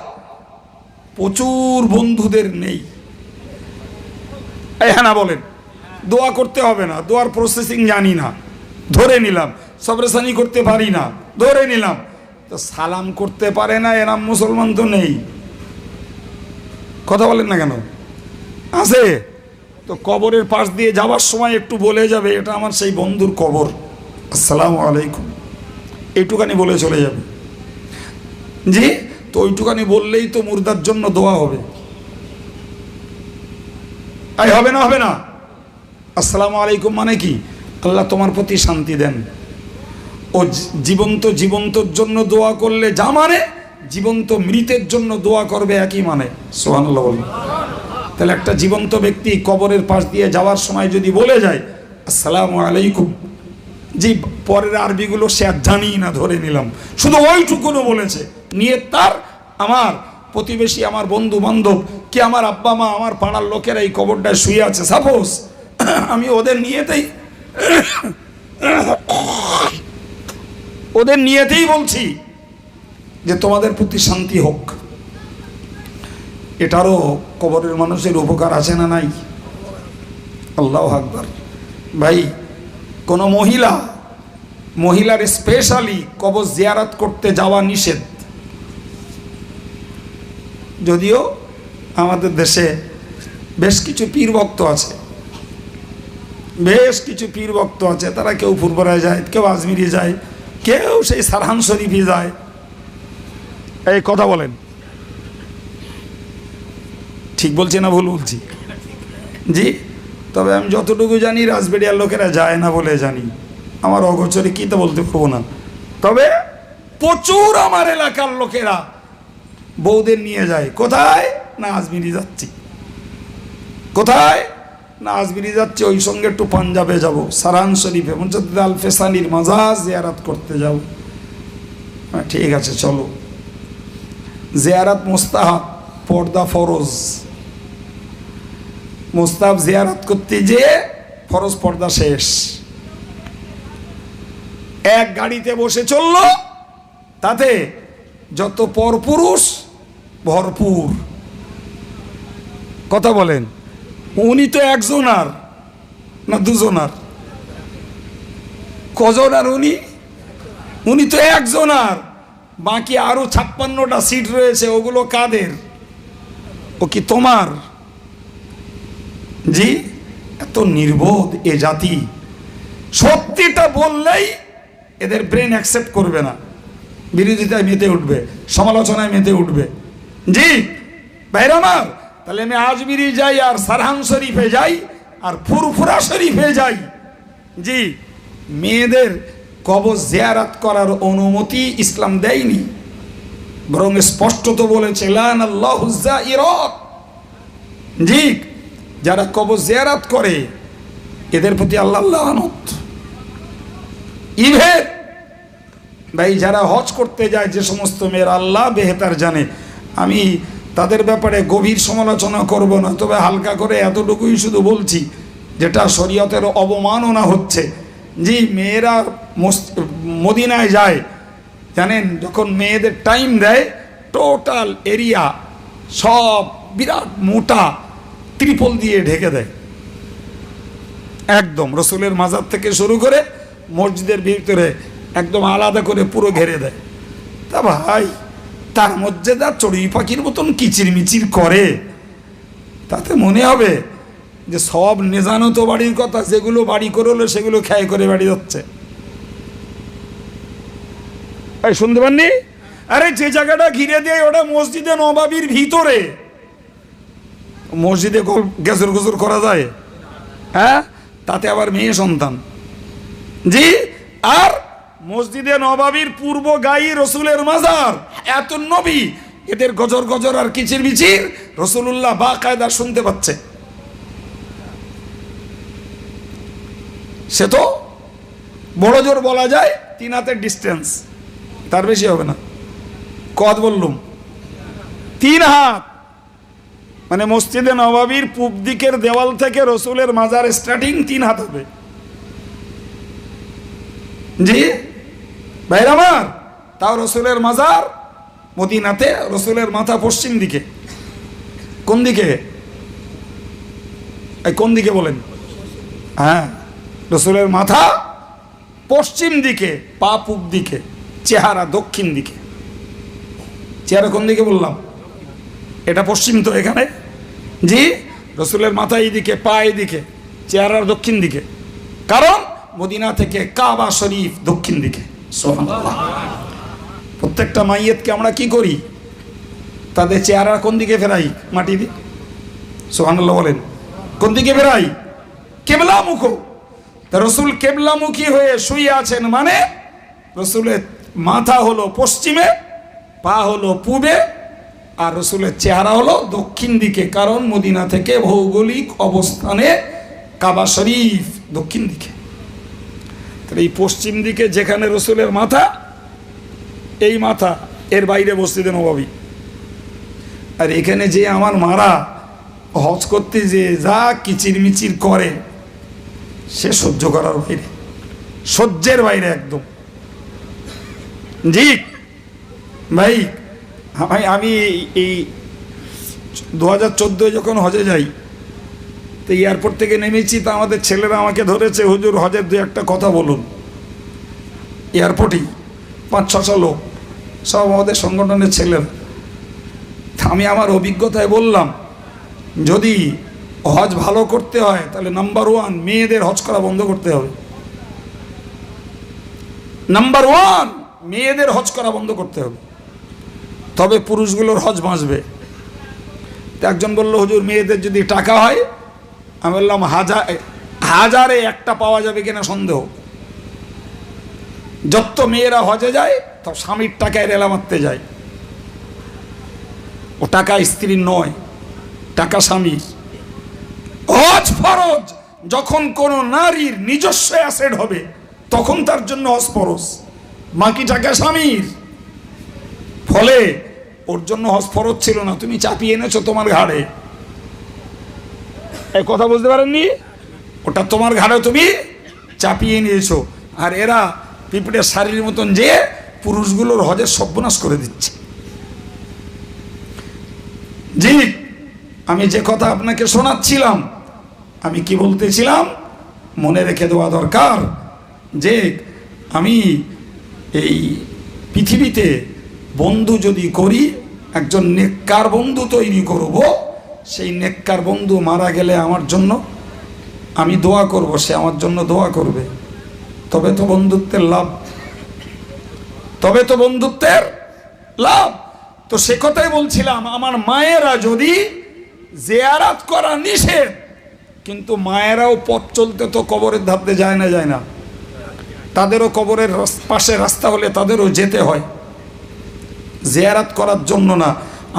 প্রচুর বন্ধুদের নেই। হ্যাঁ না বলেন? দোয়া করতে হবে না, দোয়ার প্রসেসিং জানি না, ধরে নিলাম। সবরেসানি করতে পারি না, ধরে নিলাম। তো সালাম করতে পারে না, এরাম মুসলমান তো নেই। কথা বলেন না কেন? আছে তো। কবরের পাশ দিয়ে যাওয়ার সময় একটু বলে যাবে, এটা আমার সেই বন্ধুর কবর, আসসালামু আলাইকুম, এইটুকানি বলে চলে যাবে। জি, তো ওইটুকানি বললেই তো মুর্দার জন্য দোয়া হবে। হবে না? হবে না? আসসালামু আলাইকুম মানে কি? আল্লাহ তোমার প্রতি শান্তি দেন। ও জীবন্তর জন্য দোয়া করলে যা মানে, জীবন্ত মৃতের জন্য দোয়া করবে একই মানে। সুবহানাল্লাহ বলুন। তাহলে একটা জীবন্ত ব্যক্তি কবরের পাশ দিয়ে যাওয়ার সময় যদি বলে যায় আসসালামু আলাইকুম, জি, পরের আরবিগুলো সে আর জানি না, ধরে নিলাম, শুধু ওইটুকুনো বলেছে, নিয়ে তার আমার প্রতিবেশী, আমার বন্ধু বান্ধব, কি আমার আব্বা মা, আমার পাড়ার লোকেরা এই কবরটায় শুয়ে আছে, সাপোজ আমি ওদের নিয়েতেই বলছি যে তোমাদের প্রতি শান্তি হোক। এটারও কবরের মানুষের উপকার আছে না নাই? আল্লাহু আকবার। ভাই, কোনো মহিলার স্পেশালি কবর জিয়ারত করতে যাওয়া নিষেধ। যদিও আমাদের দেশে বেশ কিছু পীর ভক্ত আছে, তারা কেউ ফুরফুরায় যায়, কেউ আজমিরি যায়, কেউ সেই সারহান শরীফে যায়। এই কথা বলেন, ঠিক বলছি না ভুল বলছি? জি, তবে আমি যতটুকু জানি রাজবেড়িয়ার লোকেরা যায় না বলে জানি, আমার অগোচরে কি তা বলতে পারবো না। তবে প্রচুর আমার এলাকার লোকেরা বউদের নিয়ে যায়। কোথায়? না আজমিরি যাচ্ছি। কোথায়? না আজমিরি যাচ্ছি, ওই সঙ্গে একটু পাঞ্জাবে যাব, সারহান শরীফে মুজাদ্দিদ আল ফেসানির মাজার জিয়ারত করতে যাব। ঠিক আছে, চলো। জিয়ারত মুস্তাহাব, পর্দা ফরজ। মুস্তাহাব জিয়ারত করতে যেয়ে ফরজ পর্দা শেষ। এক গাড়িতে বসে চললো, তাতে যত পরপুরুষ ভরপুর। কথা বলেন, উনি তো একজনার না দুজনার? কজনার? উনি তো একজনার, বাকি আরো 56টা সিট রয়েছে, ওগুলো কাদের? ও কি তোমার? জি, এত নির্বোধ এ জাতি। সত্যিটা বললেই এদের ব্রেন অ্যাকসেপ্ট করবে না, বিরোধিতায় মেতে উঠবে, সমালোচনায় মেতে উঠবে। জি ভাইরা আমার, তাহলে আমি আজমিরি যাই, আর সারহান শরীফে যাই, আর ফুরফুরা শরীফে যাই। জি, মেয়েদের কবর জিয়ারত করার অনুমতি ইসলাম দেয়নি, বরং স্পষ্টত বলেছে লানাল্লাহু যায়িরাত। জি, যারা কবর জিয়ারত করে এদের প্রতি আল্লাহর লানত। ইভেন ভাই, যারা হজ করতে যায়, যে সমস্ত মেয়েরা, আল্লাহ বেহেতার জানে, আমি তাদের ব্যাপারে গভীর সমালোচনা করব না, তবে হালকা করে এতটুকুই শুধু বলছি, যেটা শরীয়তের অবমাননা হচ্ছে। জি, মেয়েরা মদিনায় যায়, জানেন, যখন মেয়েদের টাইম দেয়, টোটাল এরিয়া সব বিরাট মোটা ত্রিপল দিয়ে ঢেকে দেয়, একদম রসুলের মাজার থেকে শুরু করে মসজিদের ভিতরে একদম আলাদা করে পুরো ঘেরে দেয়। তা ভাই, তার মধ্যে যা চড়ুই পাখির মতন কিচিরমিচির করে, তাতে মনে হবে যে সব নেজানো তো বাড়ির কথা, যেগুলো বাড়ি করে হলো সেগুলো খেয়ে করে বাড়ি যাচ্ছে। এই শুনতে পাননি? আরে যে জায়গাটা ঘিরে দেয় ওটা মসজিদে নবাবির ভিতরে, মসজিদে গেজর গজর করা যায়? হ্যাঁ, তাতে আবার মেয়ে সন্তান। জি, আর মসজিদে নবাবির পূর্ব গায়ে রসুলের মাজার, এত নবী, এদের গজর গজর আর কিচির মিচির রসুল্লাহ বাকায়দা শুনতে পাচ্ছে। সে তো বড় জোর বলা যায় 3 হাতের ডিস্টেন্স, তার বেশি হবে না। কত বললুম? 3 হাত। মানে মসজিদে নবাবির পূব দিকের দেওয়াল থেকে রসুলের মাজার স্টার্টিং 3 হাত হবে। জি ভাইরা আমার, তাও রসুলের মাজার মদিনাতে, রসুলের মাথা পশ্চিম দিকে। কোন দিকে? কোন দিকে বলেন? হ্যাঁ, রসুলের মাথা পশ্চিম দিকে, পা পূব দিকে, চেহারা দক্ষিণ দিকে। চেহারা কোন দিকে বললাম? এটা পশ্চিম তো এখানে। জি, রসুলের মাথা এইদিকে, পা এইদিকে, চেহারার দক্ষিণ দিকে। কারণ মদিনা থেকে কাবা শরীফ দক্ষিণ দিকে। সুবহানাল্লাহ। প্রত্যেকটা মাইয়েতকে আমরা কি করি? তাদের চেহারা কোন দিকে ফেরাই? মাটি দিয়ে। সুবহানাল্লাহ বলেন। কোন দিকে ফেরাই? কেবলামুখ। তা রসুল কেবলামুখী হয়ে শুয়ে আছেন, মানে রসুলের মাথা হলো পশ্চিমে, পা হলো পূবে, আর রসুলের চেহারা হলো দক্ষিণ দিকে। কারণ মদিনা থেকে ভৌগোলিক অবস্থানে কাবা শরীফ দক্ষিণ দিকে। তাহলে এই পশ্চিম দিকে যেখানে রসুলের মাথা, এই মাথা, এর বাইরে মসজিদে নববী। আর এখানে যে আমার মারা হজ করতে যে যা কিচির মিচির করে, সে সহ্য করার বাইরে, সহ্যের বাইরে একদম। জি ভাই, আমি এই 2014 যখন হজে যাই, তো এয়ারপোর্ট থেকে নেমেছি, তা আমাদের ছেলেরা আমাকে ধরেছে, হুজুর হজের 2-1টা কথা বলুন। এয়ারপোর্টেই 5-600 লোক, সব আমাদের সংগঠনের ছেলেরা। আমি আমার অভিজ্ঞতায় বললাম, যদি হজ ভালো করতে হয় তাহলে নাম্বার 1 মেয়েদের হজ করা বন্ধ করতে হবে। নাম্বার 1 মেয়েদের হজ করা বন্ধ করতে হবে, তবে পুরুষগুলোর হজ বাঁচবে। তো একজন বলল, হুজুর মেয়েদের যদি টাকা হয়, আমি বললাম হাজারে একটা পাওয়া যাবে কিনা সন্দেহ। যত মেয়েরা হজে যায় তো স্বামীর টাকায় রেলা মারতে যায়। ও টাকা স্ত্রীর নয়, টাকা স্বামীর। হজ ফরজ। যখন কোন নারীর নিজস্ব অ্যাসেট হবে তখন তার জন্য হজ ফরজ, বাকি টাকা স্বামীর। ফলে ওর জন্য হজ ফরজ ছিল না, তুমি চাপিয়ে এনেছো তোমার ঘাড়ে। এই কথা বুঝতে পারেননি? ওটা তোমার ঘাড়ে তুমি চাপিয়ে নিয়েছো। আর এরা পিঁপড়ের শাড়ির মতন যে পুরুষগুলোর হজের সর্বনাশ করে দিচ্ছে। জি, আমি যে কথা আপনাকে শোনাচ্ছিলাম, আমি কি বলতেছিলাম মনে রেখে দেওয়া দরকার, যে আমি এই পৃথিবীতে বন্ধু যদি করি, একজন নেককার বন্ধু তৈরি করব। সেই নেককার বন্ধু মারা গেলে আমার জন্য আমি দোয়া করব, সে আমার জন্য দোয়া করবে। তবে তো বন্ধুত্বের লাভ, তবে তো বন্ধুত্বের লাভ। তো সে কথাই বলছিলাম, আমার মায়েরা যদি জিয়ারাত করা নিষেধ, কিন্তু মায়েরাও পথ চলতে তো কবরের ধাপতে যায় না, তাদেরও কবরের পাশে রাস্তা হলে তাদেরও যেতে হয়, জিয়ারাত করার জন্য না।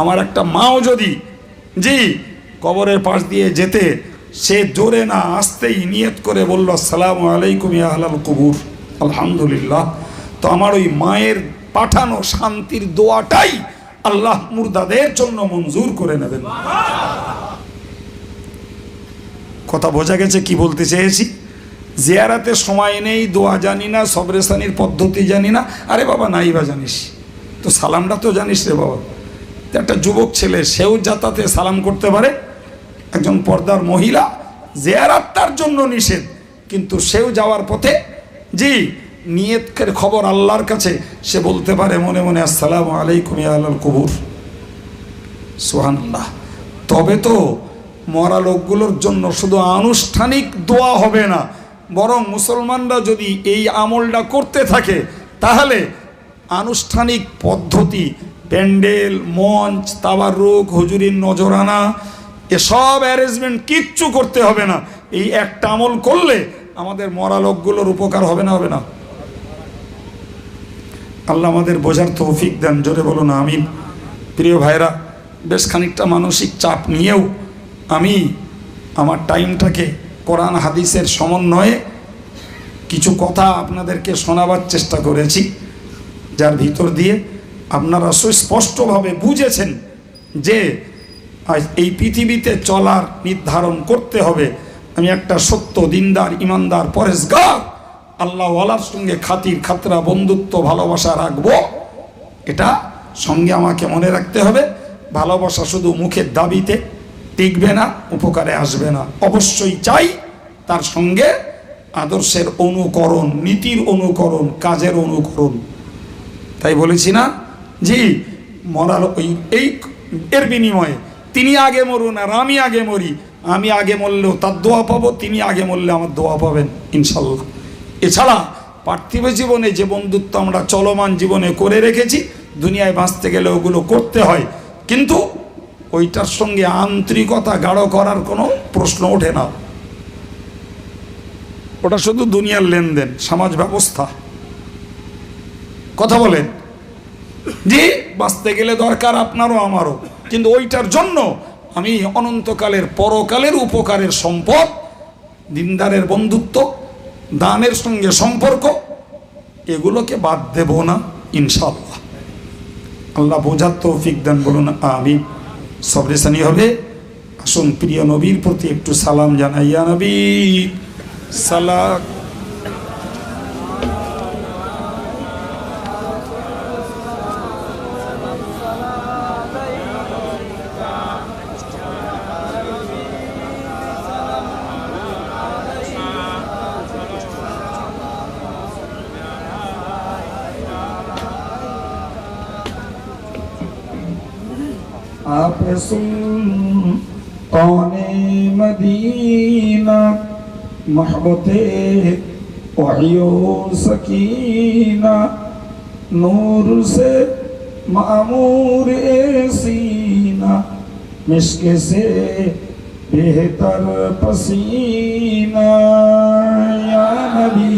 আমার একটা মাও যদি জি কবরের পাশ দিয়ে যেতে, সে জোরে না আসতেই নিয়ত করে বলল, আসসালামু আলাইকুম ইয়া আহলাল কুবুর, আলহামদুলিল্লাহ, তো আমার ওই মায়ের পাঠানো শান্তির দোয়াটাই আল্লাহ মুর্দাদের জন্য মঞ্জুর করে নেবেন। কথা বোঝা গেছে কি বলতে চেয়েছি? জিয়ারাতে সময় নেই, দোয়া জানি না, সবরেসানির পদ্ধতি জানি না। আরে বাবা, নাই বা জানিস তো সালামটা তো জানিস রে বাবা। একটা যুবক ছেলে, সেও যাতাতে সালাম করতে পারে। একজন পর্দার মহিলা, জিয়ারাত তার জন্য নিষেধ, কিন্তু সেও যাওয়ার পথে জি নিয়তের খবর আল্লাহর কাছে সে বলতে পারে মনে মনে, আসসালামু আলাইকুম ইয়া আহলাল কুবুর, সুবহানাল্লাহ। তবে তো মরা লোকগুলোর জন্য শুধু আনুষ্ঠানিক দোয়া হবে না, বরং মুসলমানরা যদি এই আমলটা করতে থাকে, তাহলে আনুষ্ঠানিক পদ্ধতি, প্যান্ডেল, মঞ্চ, তাবাররুক, হুজুরির নজরানা, এসব অ্যারেঞ্জমেন্ট কিচ্ছু করতে হবে না। এই একটা আমল করলে আমাদের মরা লোকগুলোর উপকার হবে না? হবে না? আল্লাহ আমাদের বোঝার তৌফিক দেন, জোরে বলো না আমিন। প্রিয় ভাইরা, বেশ খানিকটা মানসিক চাপ নিয়েও আমি আমার টাইমটাকে কোরআন হাদিসের সমন্বয়ে কিছু কথা আপনাদেরকে শোনাবার চেষ্টা করেছি, যার ভিতর দিয়ে আপনারা সুস্পষ্টভাবে বুঝেছেন যে এই পৃথিবীতে চলার নির্ধারণ করতে হবে আমি একটা সত্য, দিনদার, ইমানদার, পরেশগার, আল্লাহওয়ালার সঙ্গে খাতির খাতরা, বন্ধুত্ব, ভালোবাসা রাখবো। এটা সঙ্গে আমাকে মনে রাখতে হবে। ভালোবাসা শুধু মুখের দাবিতে টিকবে না, উপকারে আসবে না। অবশ্যই চাই তার সঙ্গে আদর্শের অনুকরণ, নীতির অনুকরণ, কাজের অনুকরণ। তাই বলেছি না জি, মরার এই এর বিনিময়ে তিনি আগে মরুন আর আমি আগে মরি, আমি আগে মরলেও তার দোয়া পাবো, তিনি আগে মরলে আমার দোয়া পাবেন ইনশাল্লাহ। এছাড়া পার্থিব জীবনে যে বন্ধুত্ব আমরা চলমান জীবনে করে রেখেছি, দুনিয়ায় বাঁচতে গেলে ওগুলো করতে হয়, কিন্তু ওইটার সঙ্গে আন্তরিকতা গাঢ় করার কোনো প্রশ্ন ওঠে না। ওটা শুধু দুনিয়ার লেনদেন, সমাজ ব্যবস্থা। কথা বলেন জি, বাঁচতে গেলে দরকার আপনারও আমারও, কিন্তু ওইটার জন্য আমি অনন্তকালের পরকালের উপকারের সম্পদ, দিনদারের বন্ধুত্ব, দানের সঙ্গে সম্পর্ক, এগুলোকে বাদ দেব না ইনশাআল্লাহ। আল্লাহ বোঝার তৌফিক দেন, বলুন আমিন। সবরেসানি হবে। আসুন প্রিয় নবীর প্রতি একটু সালাম জানাই। ইয়া নবী সালাম। आप सुल्ताने मदीना महबते वहियो सकीना नूर से मामूर सीना मिश्क से बेहतर पसीना या नबी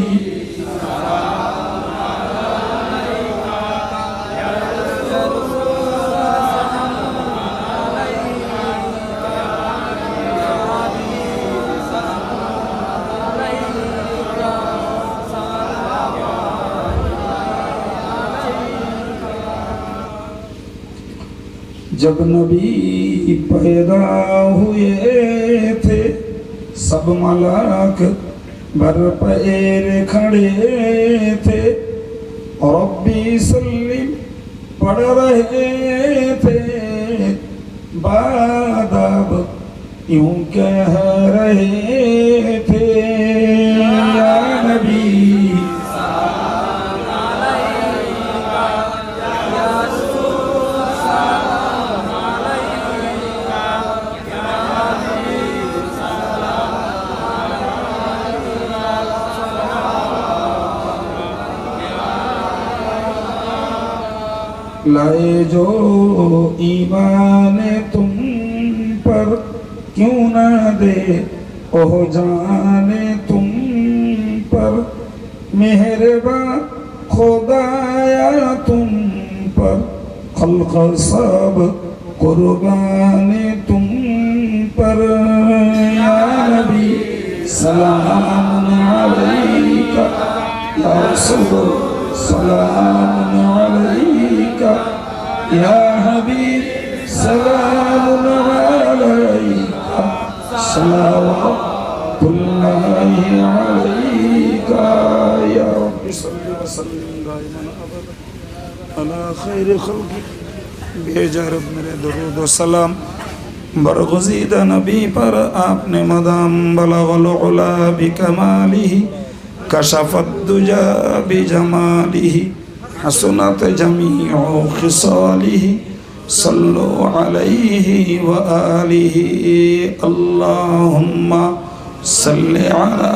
जब नबी पैदा हुए थे सब मलाक बर पैर खड़े थे और रब्बी सल्लिम पढ़ रहे थे बादब यूं कह रहे थे या नबी लाए जो ईमान तुम पर क्यों ना दे ओह जाने तुम पर मेहरबान खुदाया तुम पर खल्क सब कुर्बाने तुम पर या नबी सलाम अलैका या रसूल सलाम अलैका या हबीब सलाम अलैका सलावतुल्लाहि अलैका या रब्बी सल्लि व सल्लिम दाइमन अबदा अला खैर खल्क़ि भेजा रब मेरे दुरूद व सलाम बरगुज़ीदा नबी पर आपने मदाम बलगल उला बिकमालिही कशफत दुजा बिजमालिही हसनत जमीउ खिसालिही सल्लु अलैहि व आलिहि अल्लाहुम्मा सल्लि अला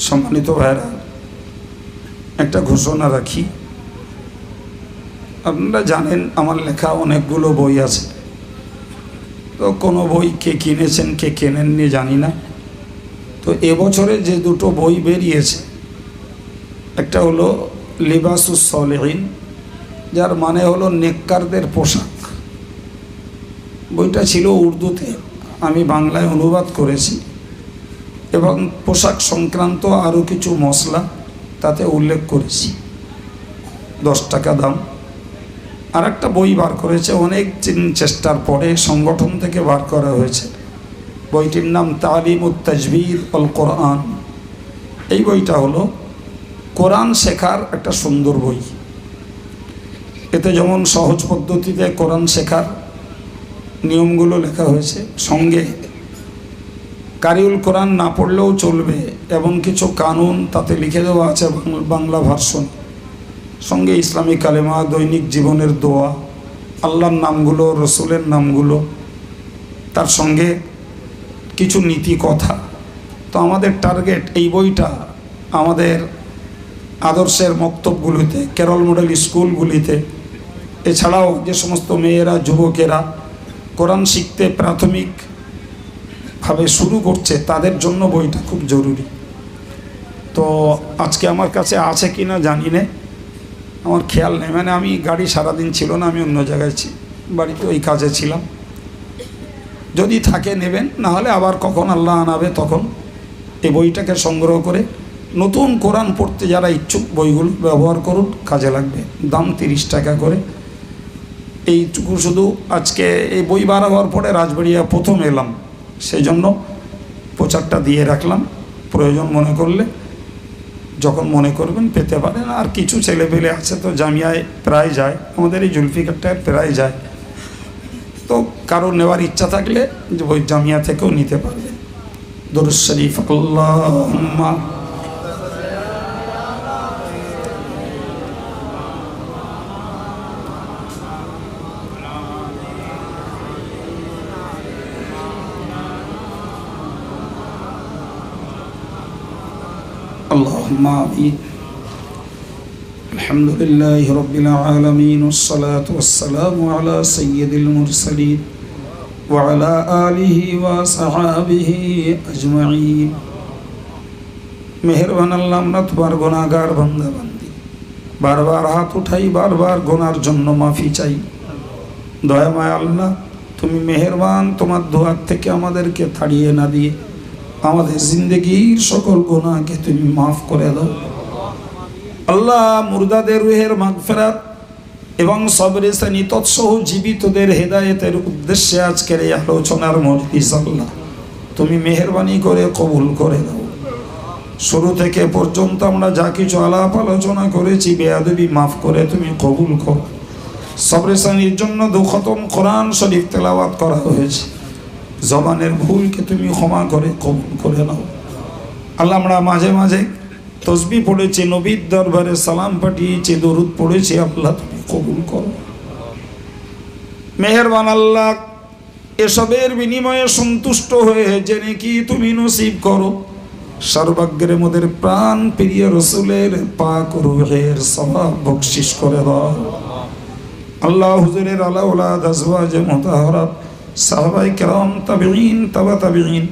সম্মানিত ভাইরা, একটা ঘোষণা রাখি। আপনারা জানেন আমার লেখা অনেকগুলো বই আছে, তো কোনো বই কে কিনেছেন কে কেনেননি জানি না। তো এবছরে যে দুটো বই বেরিয়েছে, একটা হলো লিবাসুস সলিহিন, যার মানে হলো নেককারদের পোশাক। বইটা ছিল উর্দুতে, আমি বাংলায় অনুবাদ করেছি এবং পোশাক সংক্রান্ত আরও কিছু মশলা তাতে উল্লেখ করেছি। 10 টাকা দাম। আর একটা বই বার করেছে, অনেক চেষ্টার পরে সংগঠন থেকে বার করা হয়েছে। বইটির নাম তালিমুত তাজবিদ আল কোরআন। এই বইটা হলো কোরআন শেখার একটা সুন্দর বই। এতে যেমন সহজ পদ্ধতিতে কোরআন শেখার নিয়মগুলো লেখা হয়েছে, সঙ্গে কারিউল কোরআন না পড়লেও চলবে এবং কিছু কানুন তাতে লিখে দেওয়া আছে বাংলা ভার্সন, সঙ্গে ইসলামী কালেমা, দৈনিক জীবনের দোয়া, আল্লাহর নামগুলো, রসুলের নামগুলো, তার সঙ্গে কিছু নীতি কথা। তো আমাদের টার্গেট এই বইটা আমাদের আদর্শের মক্তবগুলিতে, কেরল মডেল স্কুলগুলিতে, এছাড়াও যে সমস্ত মেয়েরা, যুবকেরা কোরআন শিখতে প্রাথমিকভাবে শুরু করছে তাদের জন্য বইটা খুব জরুরি। তো আজকে আমার কাছে আছে কি না জানি না, আমার খেয়াল নেই, মানে আমি গাড়ি সারাদিন ছিল না, আমি অন্য জায়গায় বাড়িতে ওই কাজে ছিলাম। যদি থাকে নেবেন, না হলে আবার কখন আল্লাহ আনাবে তখন এই বইটাকে সংগ্রহ করে নতুন কোরআন পড়তে যারা ইচ্ছুক বইগুলো ব্যবহার করুন, কাজে লাগবে। দাম 30 টাকা করে। এইটুকু শুধু আজকে এই বই বার হওয়ার পরে রাজবাড়িয়া প্রথম এলাম, সেই জন্য প্রচারটা দিয়ে রাখলাম। প্রয়োজন মনে করলে যখন মনে করবেন পেতে পারেন। আর কিছু ছেলেপেলে আছে তো জামিয়ায় প্রায় যায়, আমাদের এই জুলফিকারটায় প্রায় যায়, তো কারো নেওয়ার ইচ্ছা থাকলে যে ওই জামিয়া থেকেও নিতে পারবে। দরুদ শরীফ। আল্লাহুম্মা اللهم آمين. الحمد لله رب العالمين والصلاة والسلام على سيد المرسلين وعلى آله وصحابه أجمعين. মেহেরবান আল্লাহ, আমরা তোমার গুনাহগার বান্দা বান্দি, বারবার হাত উঠাই, বারবার গুনার জন্য মাফি চাই। দয়াময় আল্লাহ, তুমি মেহেরবান, তোমার দোয়ার থেকে আমাদেরকে তাড়িয়ে না দিয়ে আমাদের জিন্দগির সকল গুনাহকে তুমি মাফ করে দাও। আল্লাহ, মুর্দাদের রুহের মাগফিরাত এবং সবরে সানি তৎসহ জীবিতদের হেদায়েতের উদ্দেশ্যে আজকের এই আলোচনার মজলিস আল্লাহ তুমি মেহেরবানি করে কবুল করে দাও। শুরু থেকে পর্যন্ত আমরা যা কিছু আলাপ আলোচনা করেছি, বেয়াদবি মাফ করে তুমি কবুল করো। সবরে সানির জন্য 2 খতম কোরআন শরীফ তেলাওয়াত করা হয়েছে, জবানের ভুলকে তুমি ক্ষমা করে কবুল করে নাও। আল্লাহ, আমরা মাঝে মাঝে তসবিহ পড়েছি, নবীর দরবারে সালাম পাঠিয়েছি, দরুদ পড়েছি, আল্লাহ তুমি কবুল করো। মেহেরবান আল্লাহ, এসবের বিনিময়ে সন্তুষ্ট হয়ে জেনে কি তুমি নসিব করো সর্বাগ্রে মোদের প্রাণ প্রিয় রসুলের পাক রূহের সওয়াব বকশিশ করে দাও। আল্লাহ, হুজুরের আলা ওলাদ আজওয়াজে মুতাহহারাত, সাহাবায়ে কেরাম, তাবিঈন, তাবা তাবিঈন,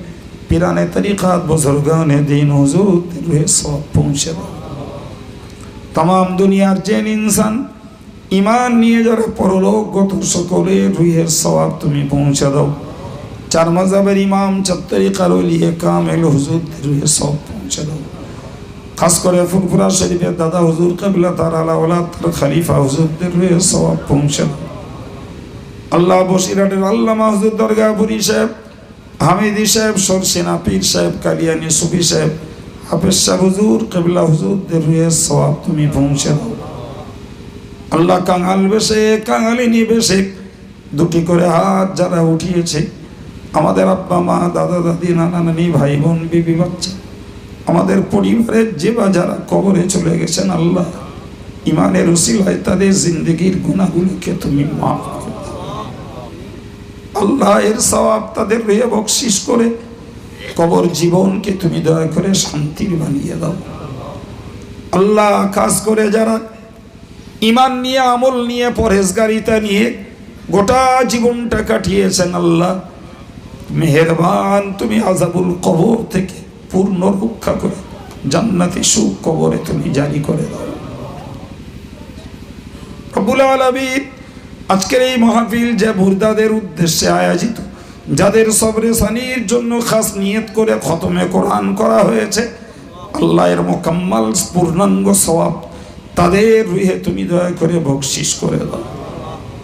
পিরানে তরিকাত, বুজুর্গানে দ্বীন, হুজুরদের রূহে সওয়াব পৌঁছে দাও। तमाम দুনিয়ার জেন ইনসান ঈমান নিয়ে যারা পরলোকগত সকলের রূহের সওয়াব তুমি পৌঁছে দাও। 4 মাযহাবের ইমাম, 4 তরিকার ওলিয়ে কামেল হুজুরদের রূহে সওয়াব পৌঁছে দাও। খাস করে ফুরফুরা শরীফের দাদা হুজুর কিবলা তার আলা ওলাদ তার খলিফা হুজুরদের রূহে সওয়াব পৌঁছে দাও। আল্লাহ, বসিরহাটের আল্লামা হুজুর দরগাহপুরী সাহেব, হামিদি সাহেব, সরসিনা পীর সাহেব, কালিয়ানি সুফি সাহেব, হাফেজ সাহেব হুজুর কিবলা হুজুরদের রূহে সওয়াব তুমি পৌঁছে দাও। আল্লাহ, কাঙাল বেশে, কাঙালিনী বেশে 2টি করে হাত যারা উঠিয়েছে, আমাদের আব্বা মা, দাদা দাদি, নানা নানি, ভাই বোন, বিবি বাচ্চা, আমাদের পরিবারের যে বা যারা কবরে চলে গেছেন, আল্লাহ ইমানের উসিলায় তাদের জিন্দগির গুনাহগুলোকে তুমি মাফ করো। আল্লাহ এর সওয়াব তাদের রুহে বকশিশ করে কবর জীবনকে তুমি দয়া করে শান্তির বানিয়ে দাও। আল্লাহ খাস করে যারা ঈমান নিয়ে আমল নিয়ে পরহেজগারিতা নিয়ে গোটা জীবনটা কাটিয়েছেন, আল্লাহ মেহেরবান তুমি আযাবুল কবর থেকে পূর্ণ রক্ষা করে জান্নাতি সুখ কবরে তুমি জারি করে দাও। রব্বুল আলামিন আজকের এই মাহফিল যে মুর্দাদের উদ্দেশ্যে আয়োজিত, যাদের সবরে সানির জন্য খাস নিয়ত করে খতমে কোরআন করা হয়েছে, আল্লাহ এর মোকাম্মল পূর্ণাঙ্গ সওয়াব তাদের রুহে তুমি দয়া করে বকশিশ করে দাও।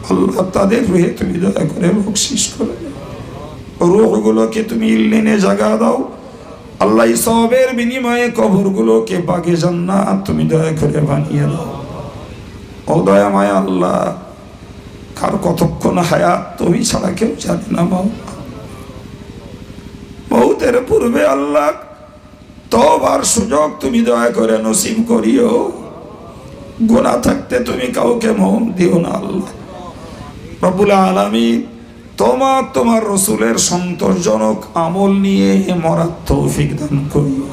আল্লাহ তাদের রুহে তুমি দয়া করে বকশিশ করে দাও। রূহগুলোকে তুমি ইল্লিনে জাগা দাও। আল্লাহ এই সওয়াবের বিনিময়ে কবরগুলোকে বাগে জান্নাত তুমি দয়া করে বানিয়ে দাও। ও দয়াময় আল্লাহ, কার কতক্ষণ হায়াত তুমি ছাড়া কেউ জানে না। মৌতের পূর্বে আল্লাহ তওবার সুযোগ তুমি দয়া করে নসিব করিও। গুনাহ থাকতে তুমি কাউকে মোহ দিও না আল্লাহ। রব্বুল আলামিন তোমার রসুলের সন্তোষজনক আমল নিয়ে মরার তৌফিক দান করিও।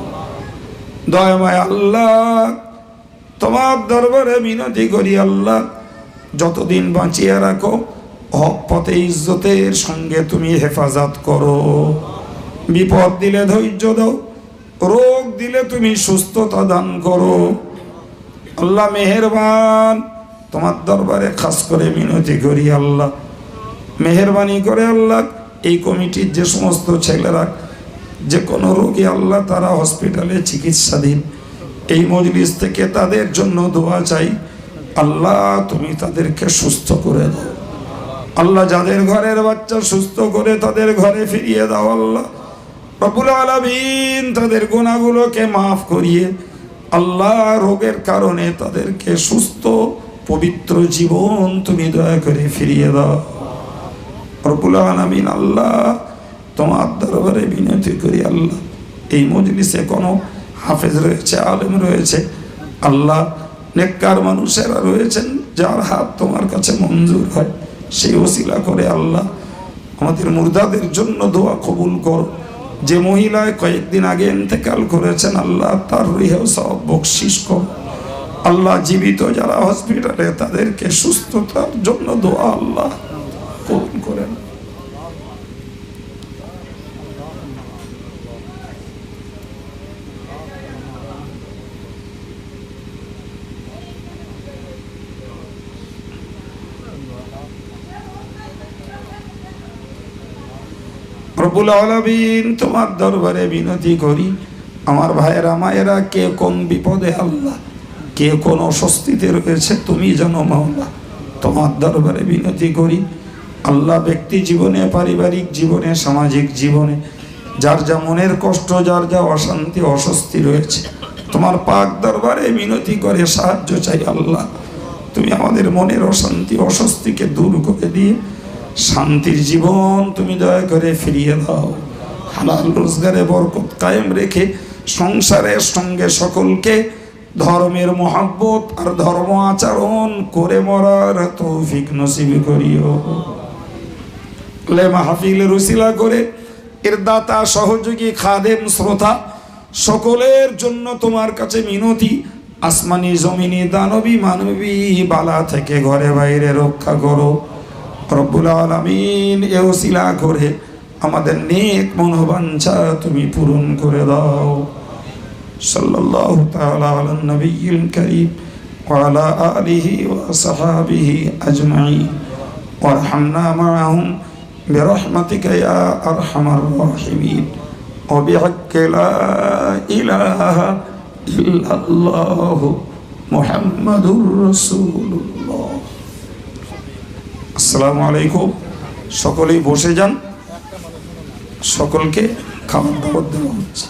দয়াময় আল্লাহ, তোমার দরবারে মিনতি করি আল্লাহ, যতদিন বাঁচিয়ে রাখো হক পথে ইজ্জতের সঙ্গে তুমি হেফাজত করো। বিপদ দিলে ধৈর্য দাও, রোগ দিলে তুমি সুস্থতা দান করো। আল্লাহ মেহেরবান, তোমার দরবারে খাস করে মিনতি করি আল্লাহ, মেহেরবানি করে আল্লাহ এই কমিটির যে সমস্ত ছেলেরা যে কোনো রোগী আল্লাহ তারা হসপিটালে চিকিৎসাধীন, এই মজলিস থেকে তাদের জন্য দোয়া চাই। আল্লাহ তুমি তাদেরকে সুস্থ করে দাও। আল্লাহ যাদের ঘরের বাচ্চা সুস্থ করে তাদের ঘরে ফিরিয়ে দাও। আল্লাহ রব্বুল আলামিন তাদের গুনাহগুলোকে মাফ করিয়ে আল্লাহ রোগের কারণে তাদেরকে সুস্থ পবিত্র জীবন তুমি দয়া করে ফিরিয়ে দাও। রব্বুল আলামিন আল্লাহ তোমার দরবারে বিনতি করি আল্লাহ, এই মজলিসে কোনো হাফেজ রয়েছে, আলেম রয়েছে, আল্লাহ নেককার মানুষেরা রয়েছেন যার হাত তোমার কাছে মঞ্জুর হয়, সেই ওসিলা করে আল্লাহ আমাদের মুর্দাদের জন্য দোয়া কবুল করো। যে মহিলায় কয়েকদিন আগে ইন্তেকাল করেছেন আল্লাহ তার রুহেও সব বকশিশ করো। আল্লাহ জীবিত যারা হসপিটালে তাদেরকে সুস্থতার জন্য দোয়া আল্লাহ কবুল করেন। রব্বুল আলামিন তোমার দরবারে বিনতি করি, আমার ভাইয়েরা মায়েরা কে কোন বিপদে আল্লাহ, কে কোন অস্বস্তিতে রয়েছে তুমি জানো মাওলা। তোমার দরবারে বিনতি করি আল্লাহ, ব্যক্তি জীবনে, পারিবারিক জীবনে, সামাজিক জীবনে যার যা মনের কষ্ট, যার যা অশান্তি অস্বস্তি রয়েছে, তোমার পাক দরবারে মিনতি করে সাহায্য চাই আল্লাহ। তুমি আমাদের মনের অশান্তি অস্বস্তিকে দূর করে দিয়ে শান্তির জীবন তুমি দয়া করে ফিরিয়ে দাও। হালাল রোজগারে বরকত কায়েম রেখে সংসারের সঙ্গে সকলকে ধর্মের মহব্বত আর ধর্ম আচরণ করে মরার তৌফিক নসিব করিও। মাহফিলের উসিলা করে এর দাতা, সহযোগী, খাদেম, শ্রোতা সকলের জন্য তোমার কাছে মিনতি, আসমানি জমিনি দানবী মানবী বালা থেকে ঘরে বাইরে রক্ষা করো। রব্বুল আলামিন এ ওসিলা করে আমাদের নেক মনোবাঞ্ছা তুমি পূরণ করে দাও। সাল্লাল্লাহু তাআলা আলান নবিয়্যিল কারীম ওয়া আলা আলিহি ওয়া আসহাবিহি আজমাইন ওয়ারহামনা মাআহুম বিরহমাতিকা ইয়া আরহামার রাহিমিন ওয়া বিহাক্কি লা ইলাহা ইল্লাল্লাহু মুহাম্মাদুর রাসূলুল্লাহ। আসসালামু আলাইকুম। সকলেই বসে যান, সকলকে খাবার দাবার দেওয়া হচ্ছে।